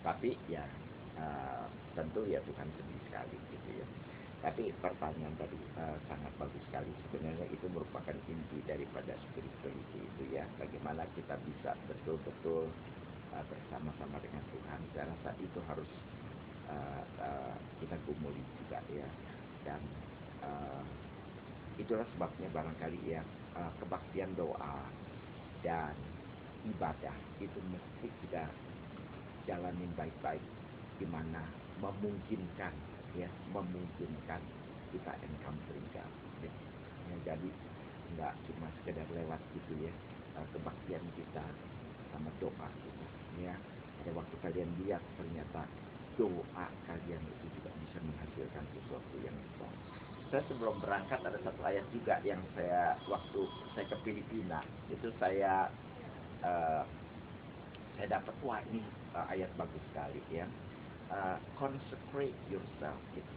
Tapi ya tentu ya Tuhan sedih sekali gitu ya. Tapi pertanyaan tadi sangat bagus sekali. Sebenarnya itu merupakan inti daripada spirituality itu ya. Bagaimana kita bisa betul-betul bersama-sama dengan Tuhan. Saya rasa itu harus kita gumuli juga ya. Dan itulah sebabnya barangkali ya kebaktian doa dan ibadah itu mesti kita jalanin baik-baik, dimana memungkinkan kita encountering God ya. Jadi nggak cuma sekedar lewat gitu ya, kebaktian kita sama doa kita ya. Pada waktu kalian lihat ternyata doa kalian itu juga bisa menghasilkan sesuatu yang besar. saya sebelum berangkat ada satu ayat juga yang waktu saya ke Filipina itu saya dapat, wah ini ayat bagus sekali ya. Consecrate yourself gitu.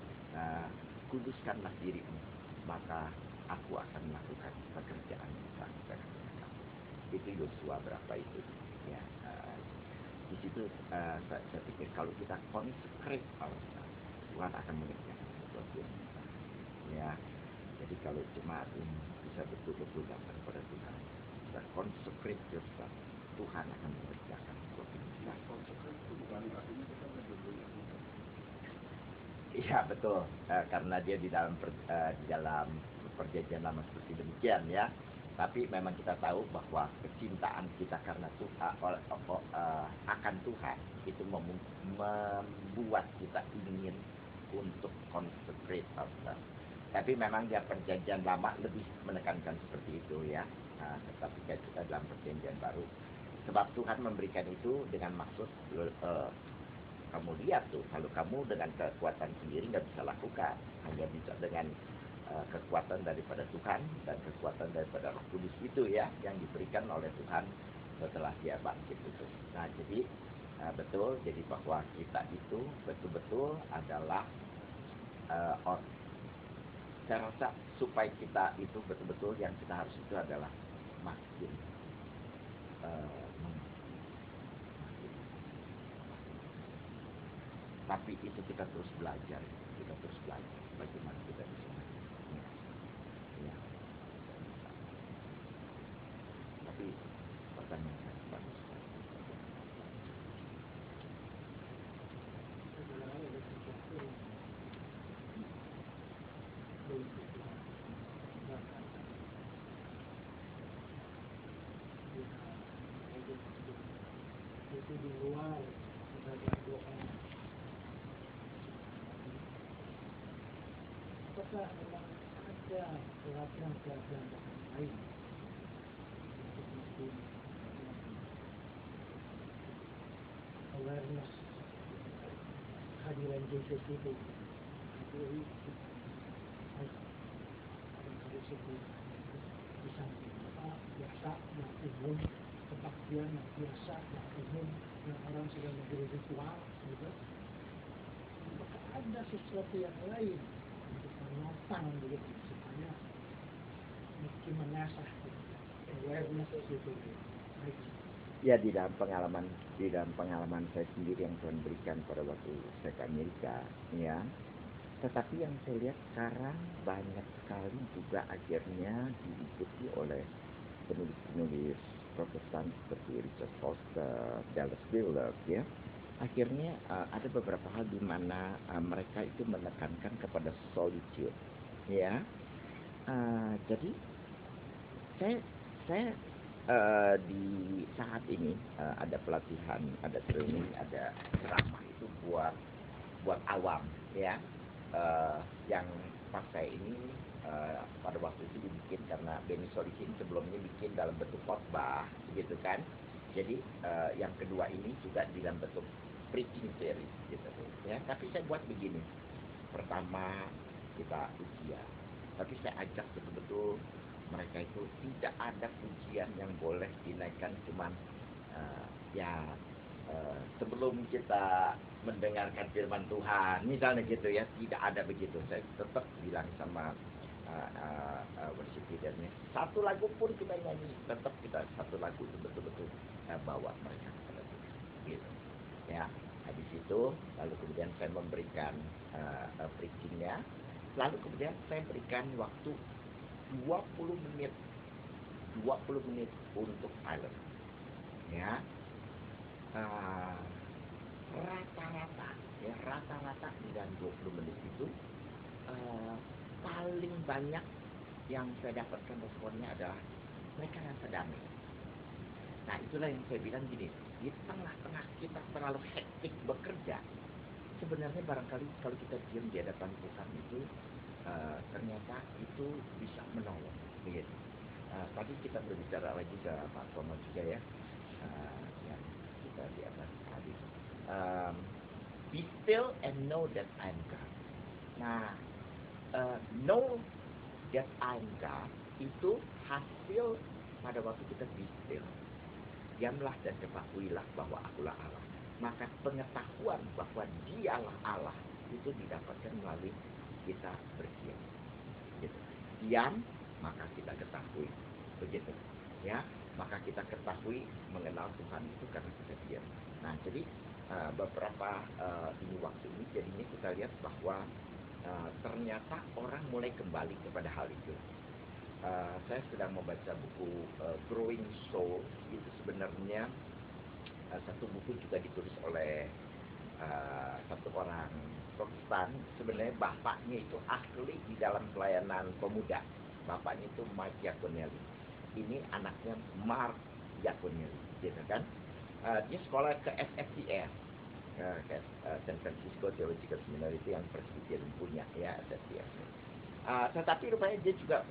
Kuduskanlah dirimu, maka aku akan melakukan pekerjaan besar. Itu Yosua berapa itu ya. Di situ saya pikir kalau kita consecrate ourselves, Tuhan akan mengerjakan sesuatu yang besar ya. Jadi kalau jemaat ini bisa betul-betul datang kepada Tuhan, kita consecrate yourself, Tuhan akan mengerjakan sesuatu yang besar. Consecrate itu bukan artinya kita menjadi Tuhan. Iya betul, karena dia di dalam perjanjian lama seperti demikian ya. Tapi memang kita tahu bahwa kecintaan kita karena akan Tuhan itu membuat kita ingin untuk consecrate ourselves. Tapi memang dia perjanjian lama lebih menekankan seperti itu ya. Tetapi kita dalam perjanjian baru, sebab Tuhan memberikan itu dengan maksud kamu lihat tuh, kalau kamu dengan kekuatan sendiri nggak bisa lakukan, hanya bisa dengan kekuatan daripada Tuhan dan kekuatan daripada Roh Kudus itu ya, yang diberikan oleh Tuhan setelah dia bangkit itu. Nah jadi betul, jadi bahwa kita itu betul-betul adalah saya rasa supaya kita itu betul-betul yang kita harus itu adalah makin tapi itu kita terus belajar bagaimana kita bisa ya. Tapi pertanyaan saya bagus. Itu di luar ada doa. Apakah memang ada pelatihan lain untuk awareness kehadiran Yesus itu? Di samping biasa yang umum, kebaktian yang biasa yang umum yang orang sudah menjadi ritual gitu. Apakah ada sesuatu yang lain untuk menopang begitu supaya mungkin mengasah awareness itu? Ya di dalam pengalaman saya sendiri yang Tuhan berikan pada waktu saya ke Amerika ya. Tetapi yang saya lihat sekarang banyak sekali juga akhirnya diikuti oleh penulis-penulis Protestan seperti Richard Foster, Dallas Willard ya. Akhirnya ada beberapa hal di mana mereka itu menekankan kepada solitude ya. Jadi saya di saat ini ada pelatihan, ada training, ada ceramah itu buat awam ya. Yang pas saya ini pada waktu itu dibikin karena Benny Solikin sebelumnya bikin dalam bentuk khotbah gitu kan. Jadi yang kedua ini juga di dalam bentuk preaching series gitu ya. Tapi saya buat begini, pertama kita ujian, tapi saya ajak betul-betul mereka itu tidak ada pujian yang boleh dinaikkan cuman sebelum kita mendengarkan firman Tuhan misalnya gitu ya, tidak ada begitu. Saya tetap bilang sama worship leadernya, satu lagu pun kita nyanyi, tetap kita satu lagu itu betul-betul bawa mereka kepada Tuhan gitu ya. Habis itu lalu kemudian saya memberikan preachingnya, lalu kemudian saya berikan waktu 20 menit untuk silent ya. Rata-rata di dalam 20 menit itu paling banyak yang saya dapatkan responnya adalah mereka rasa damai. Nah itulah yang saya bilang gini, di tengah-tengah kita terlalu hektik bekerja, sebenarnya barangkali kalau kita diam di hadapan Tuhan itu ternyata itu bisa menolong begitu. Tadi kita berbicara lagi ke Pak Tomo juga ya, yang kita di atas tadi. Be still and know that I'm God. Nah, know that I'm God itu hasil pada waktu kita bistil. Diamlah dan ketahuilah bahwa akulah Allah. Maka pengetahuan bahwa dialah Allah itu didapatkan melalui kita berdiam. Gitu. Diam, maka kita ketahui. Begitu. Ya, maka kita ketahui mengenal Tuhan itu karena kita diam. Nah, jadi beberapa ini waktu ini jadinya kita lihat bahwa ternyata orang mulai kembali kepada hal itu. Saya sedang membaca buku Growing Soul. Itu sebenarnya satu buku juga ditulis oleh satu orang Protestan. Sebenarnya bapaknya itu ahli di dalam pelayanan pemuda. Bapaknya itu Mike Yaconelli. Ini anaknya Mark Yaconelli, gitu kan? Dia sekolah ke SFTS, San Francisco Theological Seminary, itu yang Presbyterian punya, ya, SFTS. Tetapi rupanya dia juga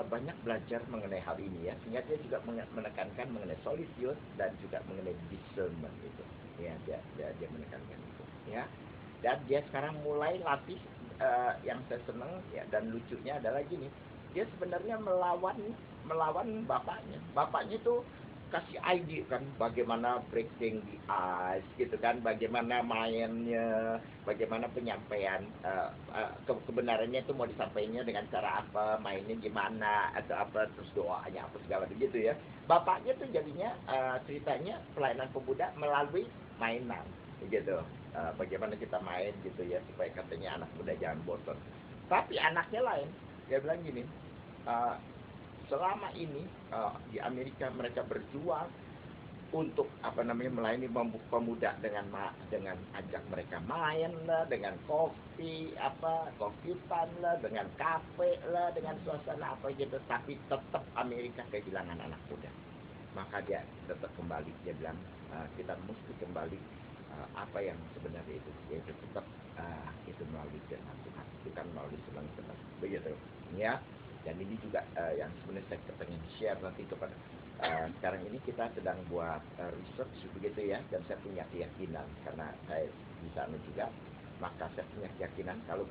banyak belajar mengenai hal ini, ya, sehingga dia juga menekankan mengenai solitude dan juga mengenai discernment itu, ya, dia menekankan itu, ya. Dan dia sekarang mulai latih, yang saya senang, ya, dan lucunya adalah gini, dia sebenarnya melawan bapaknya. Bapaknya itu kasih ide kan, bagaimana breaking the ice, gitu kan, bagaimana mainnya, bagaimana penyampaian kebenarannya itu mau disampaikannya dengan cara apa, mainnya gimana, atau apa, terus doanya apa segala begitu, ya. Bapaknya tuh jadinya ceritanya pelayanan pemuda melalui mainan, gitu. Bagaimana kita main gitu, ya, supaya katanya anak muda jangan bosan. Tapi anaknya lain, dia bilang gini, selama ini di Amerika mereka berjuang untuk melayani pemuda dengan ajak mereka main lah, dengan kopi pan lah, dengan kafe lah, dengan suasana apa gitu, tapi tetap Amerika kehilangan anak muda. Maka dia tetap kembali, dia bilang kita mesti kembali apa yang sebenarnya itu, yaitu tetap itu melalui firman Tuhan, bukan melalui senang-senang, begitu, ya. Dan ini juga yang sebenarnya saya pengen share nanti kepada sekarang ini kita sedang buat research begitu, ya, dan saya punya keyakinan karena saya di sana juga, maka saya punya keyakinan kalau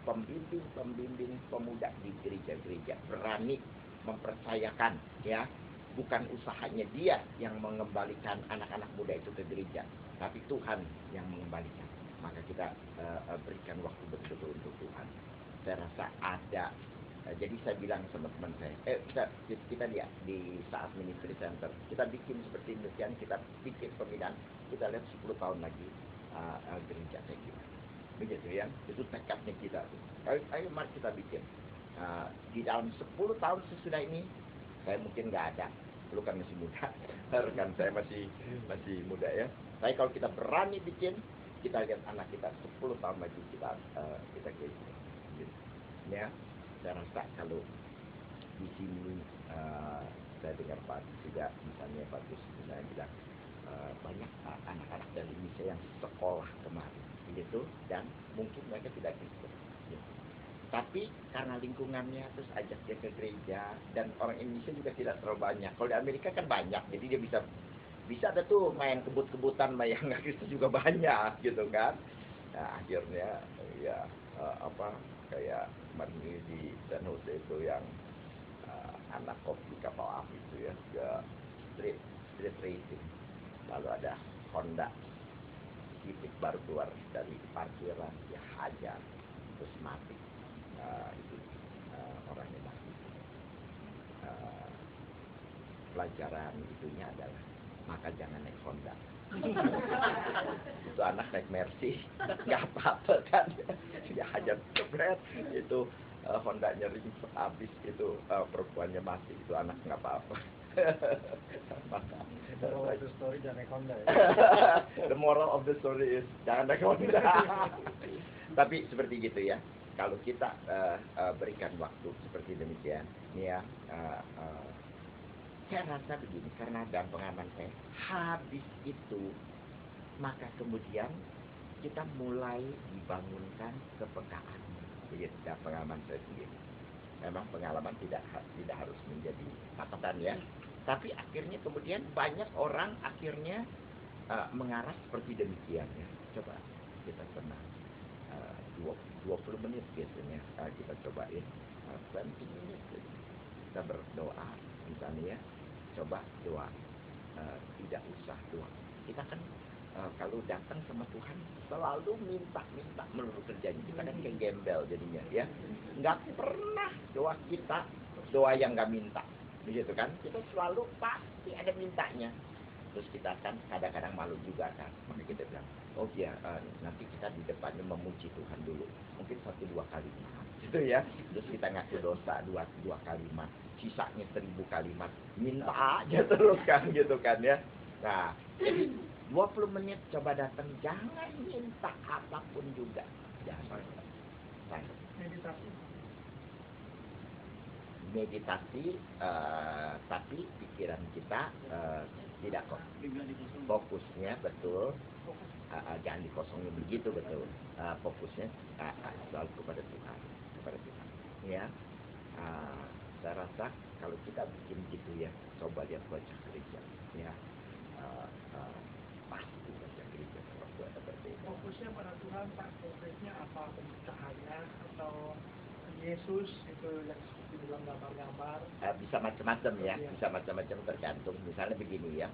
pembimbing pemuda di gereja-gereja berani mempercayakan, ya, bukan usahanya dia yang mengembalikan anak-anak muda itu ke gereja, tapi Tuhan yang mengembalikan, maka kita berikan waktu betul-betul untuk Tuhan. Saya rasa ada. Jadi saya bilang sama teman saya, kita di saat ministry center, kita bikin seperti demikian, kita bikin pembinaan, kita lihat 10 tahun lagi gereja kayak gimana, begitu, ya. Itu tekadnya kita. Ayo mari kita bikin. Di dalam 10 tahun sesudah ini, saya mungkin nggak ada, lu kan masih muda, rekan saya masih muda, ya. Tapi kalau kita berani bikin, kita lihat anak kita 10 tahun lagi kita gereja, gitu, ya. Saya rasa kalau di sini saya dengar Pak juga, misalnya Bagus misalnya bilang banyak anak-anak dari Indonesia yang sekolah kemarin, begitu, dan mungkin mereka tidak Kristen, gitu. Tapi karena lingkungannya, terus ajak dia ke gereja, dan orang Indonesia juga tidak terlalu banyak. Kalau di Amerika kan banyak, jadi dia bisa ada tuh main kebut-kebutan, yang nggak Kristen juga banyak, gitu kan. Nah, akhirnya ya kayak kemarin ini di San Jose itu yang anak kopi kapal api itu, ya, ke street racing, lalu ada Honda Civic baru keluar dari parkiran, dia hajar terus mati, itu orangnya mati. Pelajaran itunya adalah maka jangan naik Honda. Itu anak naik Mercy, nggak apa-apa kan, dia hajar jebret, itu Hondanya ring habis, itu perempuannya mati, itu anak nggak apa-apa. Maka the moral of the story jangan naik Honda, ya. The moral of the story is jangan naik Honda. Tapi seperti gitu, ya, kalau kita berikan waktu seperti demikian, ya. Saya rasa begini, karena dalam pengalaman saya, habis itu, maka kemudian kita mulai dibangunkan kepekaan. Begitu, dalam pengalaman saya sendiri. Memang pengalaman tidak harus menjadi patokan, ya. Tapi akhirnya kemudian banyak orang akhirnya mengarah seperti demikian, ya. Coba kita tenang. 20 menit biasanya kita cobain 20 menit kita berdoa misalnya ya, coba doa, tidak usah doa. Kita kan kalau datang sama Tuhan selalu minta melulu kerjanya. Kita kan kayak gembel jadinya ya, nggak pernah doa kita doa yang nggak minta, begitu kan? Kita selalu pasti ada mintanya. Terus kita kan kadang-kadang malu juga kan, maka kita bilang, oh ya nanti kita di depannya memuji Tuhan dulu, mungkin 1-2 kalimat gitu ya. Terus kita ngaku dosa 2 kalimat, sisanya 1000 kalimat, minta aja terus kan gitu kan ya. Nah jadi 20 menit coba datang, jangan minta apapun juga, jangan. Meditasi tapi pikiran kita tidak kok fokusnya betul, jangan dikosongin begitu, betul. Fokusnya selalu kepada Tuhan ya. Saya rasa kalau kita bikin gitu ya, coba lihat wajah gereja ya, pasti wajah gereja waktu ada berbeda. Fokusnya pada Tuhan, Pak, fokusnya apa? Cahaya atau Yesus itu yang seperti dalam gambar-gambar? Bisa macam-macam ya, bisa macam-macam tergantung. Misalnya begini ya,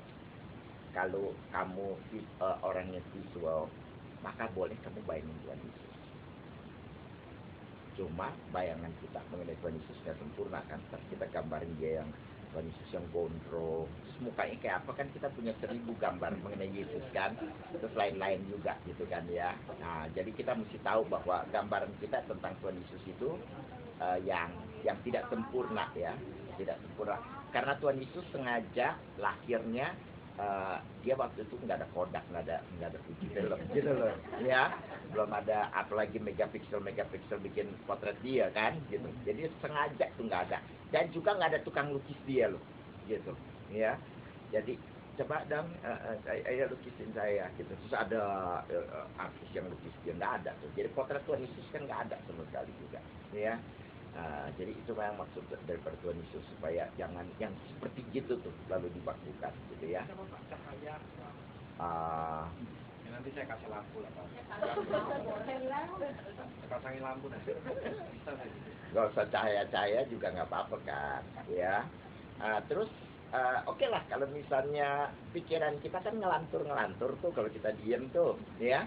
kalau kamu orangnya visual, maka boleh kamu bayangin Tuhan Yesus. Cuma bayangan kita mengenai Tuhan Yesus tidak sempurna kan. Terus kita gambarin dia yang Tuhan Yesus yang gondrong, terus mukanya kayak apa kan, kita punya 1000 gambar mengenai Yesus kan, terus lain-lain juga gitu kan ya. Nah jadi kita mesti tahu bahwa gambaran kita tentang Tuhan Yesus itu yang tidak sempurna ya, tidak sempurna. Karena Tuhan Yesus sengaja lahirnya dia waktu itu nggak ada Kodak, nggak ada Fuji film gitu loh ya, belum ada apalagi megapiksel bikin potret dia kan gitu. Jadi sengaja tuh nggak ada, dan juga nggak ada tukang lukis dia loh gitu ya. Jadi coba dong ayo lukisin saya gitu, terus ada artis yang lukis dia, nggak ada tuh. Jadi potret Tuhan Yesus kan nggak ada sama sekali juga ya. Jadi itu yang maksud dari Tuhan Yesus, supaya jangan yang seperti gitu tuh lalu dibakukan gitu ya. Cahaya. Nanti saya kasih lampu lah Pak. Pasangin lampu dah. Gak usah cahaya-cahaya juga nggak apa-apa kan ya. Terus oke lah kalau misalnya pikiran kita kan ngelantur tuh kalau kita diem tuh ya.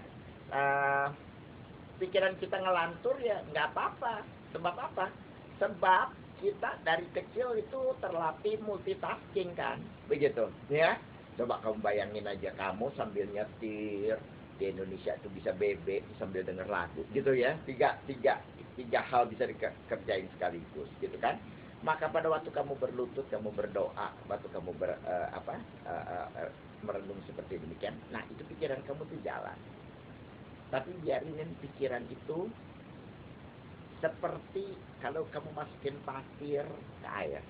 Pikiran kita ngelantur ya nggak apa-apa. Sebab apa? Sebab kita dari kecil itu terlatih multitasking kan, begitu ya. Coba kamu bayangin aja, kamu sambil nyetir di Indonesia itu bisa bebek sambil denger lagu gitu ya. Tiga hal bisa dikerjain sekaligus gitu kan. Maka pada waktu kamu berlutut, kamu berdoa, waktu kamu merenung seperti demikian, nah itu pikiran kamu tuh jalan. Tapi biarinin pikiran itu seperti kalau kamu masukin pasir ke air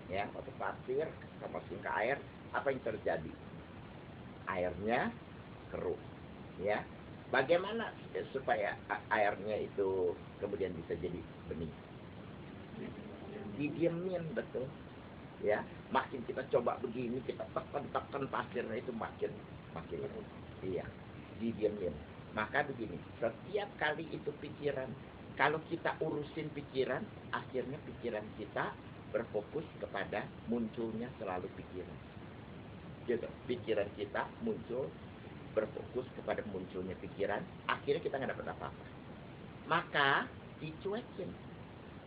ya. Waktu pasir kamu masukin ke air, apa yang terjadi? Airnya keruh ya. Bagaimana supaya airnya itu kemudian bisa jadi benih? Didiemin, betul ya. Makin kita coba begini, kita tekan pasirnya itu makin iya, didiemin. Maka begini, setiap kali itu pikiran, kalau kita urusin pikiran, akhirnya pikiran kita berfokus kepada munculnya selalu pikiran. Gitu. Pikiran kita muncul, berfokus kepada munculnya pikiran, akhirnya kita nggak dapat apa-apa. Maka dicuekin.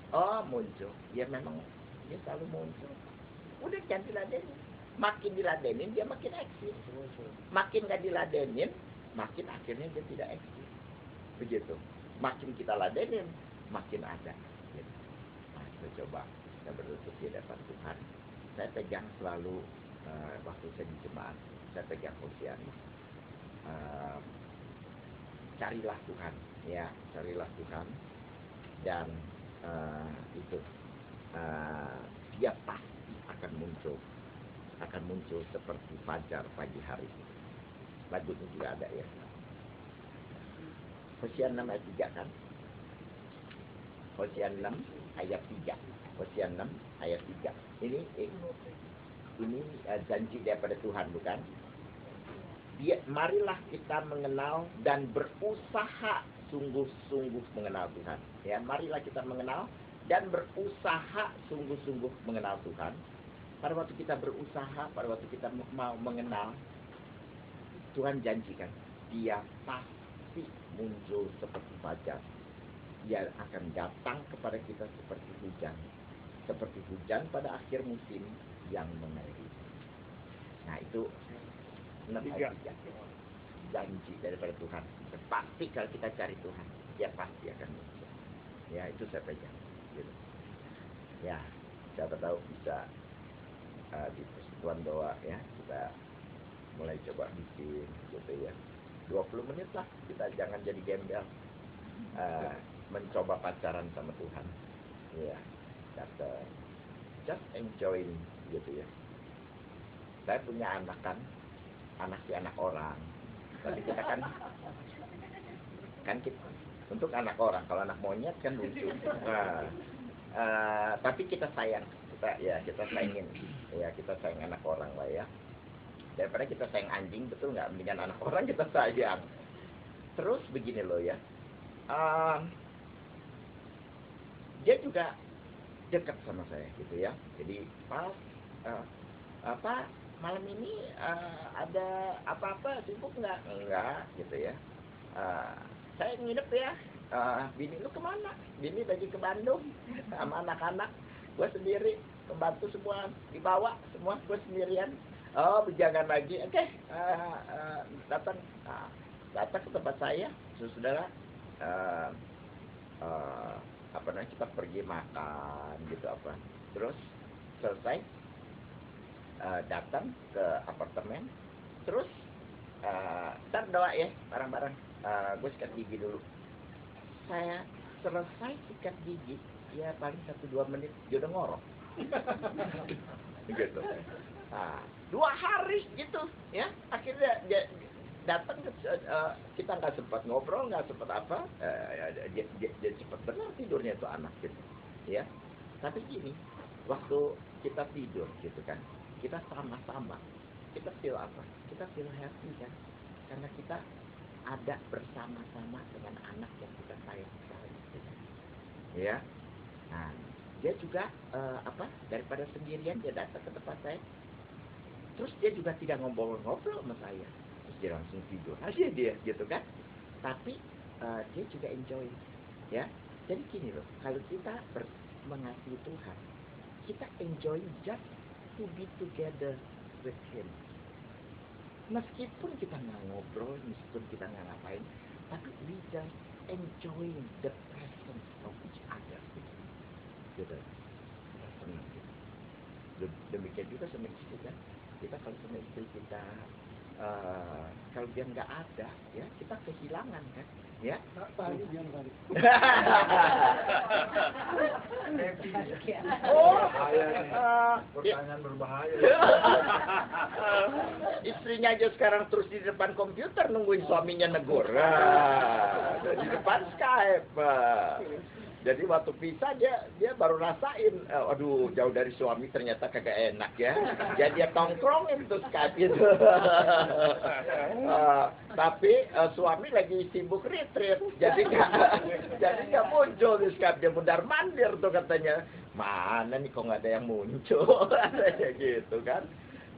Oh muncul, ya memang dia selalu muncul. Udah jangan diladenin. Makin diladenin dia makin eksis. Makin nggak diladenin, makin akhirnya dia tidak eksis. Begitu. Makin kita ladenin, makin ada. Nah, kita coba, kita berlutut di hadapan Tuhan. Saya pegang selalu waktu saya di jemaat, saya pegang Hosianus. Carilah Tuhan, ya, carilah Tuhan, dan itu dia pasti akan muncul seperti fajar pagi hari. Lagunya juga ada ya. Hosea 6 ayat 3 kan? Hosea 6 ayat 3. Hosea 6 ayat 3. Ini janji daripada Tuhan, bukan? Marilah kita mengenal dan berusaha sungguh-sungguh mengenal Tuhan. Ya, marilah kita mengenal dan berusaha sungguh-sungguh mengenal Tuhan. Pada waktu kita berusaha, pada waktu kita mau mengenal, Tuhan janjikan, Dia pasti muncul seperti fajar. Dia akan datang kepada kita seperti hujan. Seperti hujan pada akhir musim yang mengering. Nah, itu 6 ayat 3. Janji daripada Tuhan. Pasti kalau kita cari Tuhan, Dia pasti akan muncul. Ya, itu saya pegang. Gitu. Ya, siapa tahu bisa di persekutuan doa ya, kita mulai coba bikin gitu ya. 20 menit lah, kita jangan jadi gembel. Mencoba pacaran sama Tuhan. Ya, kata just enjoying gitu ya. Saya punya anak kan, anak orang. Tapi kita kan kita, untuk anak orang, kalau anak monyet kan lucu. Tapi kita sayang, kita sayangin, ya kita sayang anak orang lah ya. Daripada kita sayang anjing, betul nggak? Mendingan anak orang kita sayang. Terus begini loh ya, dia juga dekat sama saya gitu ya. Jadi pas malam ini ada apa-apa, sibuk nggak? Enggak gitu ya. Saya nginep ya. Bini lu kemana? Bini lagi ke Bandung sama anak-anak. Gue sendiri, pembantu semua dibawa, semua gue sendirian. Oh, berjaga lagi. Oke, datang ke tempat saya, saudara. Kita pergi makan gitu apa. Terus selesai, datang ke apartemen. Terus ntar doa ya bareng-bareng. Gue sikat gigi dulu. Saya selesai sikat gigi, ya paling 1-2 menit dia udah ngorok. Gitu. 2 hari gitu ya. Akhirnya dia datang ke kita nggak sempat ngobrol, nggak sempat apa. Dia cepat benar tidurnya itu anak gitu. Ya. Tapi gini, waktu kita tidur gitu kan, kita sama-sama, kita feel apa? Kita feel happy kan? Karena kita ada bersama-sama dengan anak yang kita sayang sekali. Gitu. Ya. Nah, dia juga daripada sendirian dia datang ke tempat saya. Terus dia juga tidak ngobrol-ngobrol sama saya. Terus dia langsung tidur aja dia gitu kan. Tapi dia juga enjoy. Ya. Jadi gini loh, kalau kita mengasihi Tuhan, kita enjoy just to be together with Him. Meskipun kita nggak ngobrol, meskipun kita nggak ngapain, tapi we just enjoying the presence of each other. Gitu. Demikian juga sama istri kan. Kita kalau sama istri kita, kalau dia nggak ada, ya kita kehilangan kan. Ya. Balik jangan balik. Pertanyaan berbahaya. Istrinya aja sekarang terus di depan komputer nungguin suaminya negur. Di depan Skype. Jadi waktu pisah dia baru rasain, aduh jauh dari suami ternyata kagak enak ya. Jadi dia tongkrongin tuh Skype itu. Tapi suami lagi sibuk retreat, jadi nggak muncul di Skype. Dia mundar mandir tuh katanya. Mana nih kok nggak ada yang muncul, kayak gitu kan.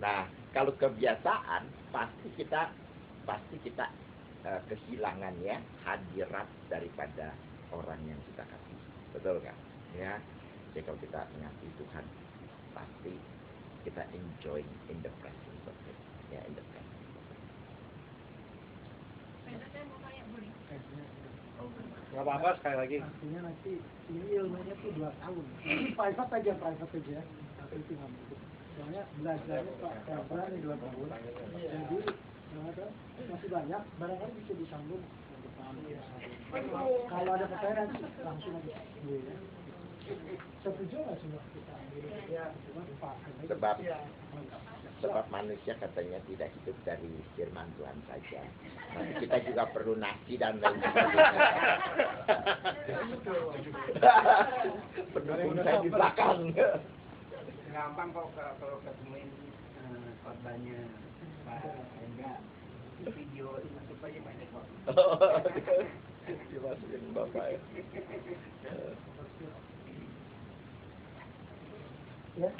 Nah kalau kebiasaan pasti kita kehilangan ya hadirat daripada orang yang kita kasih, betul kan? Ya, jadi kalau kita mengasihi Tuhan, pasti kita enjoy in the presence of Him, ya in the presence of Him. Saya mau tanya boleh? Nggak apa-apa sekali lagi. Artinya nanti ini ilmunya tuh 2 tahun. Private aja. Tapi itu nggak mungkin. Soalnya belajarnya Pak berani 2 tahun. Jadi masih banyak. Barangkali bisa disambung untuk paham. Kalau ada pertanyaan langsung aja. Setuju nggak semua kita? Sebab manusia katanya tidak hidup dari firman Tuhan saja. Tapi kita juga perlu nasi dan lain sebagainya. Pendukung saya di belakang. Gampang kok kalau ketemuin korbannya Pak Hendra. video supaya banyak waktu. Dimasukin bapak ya. Ya.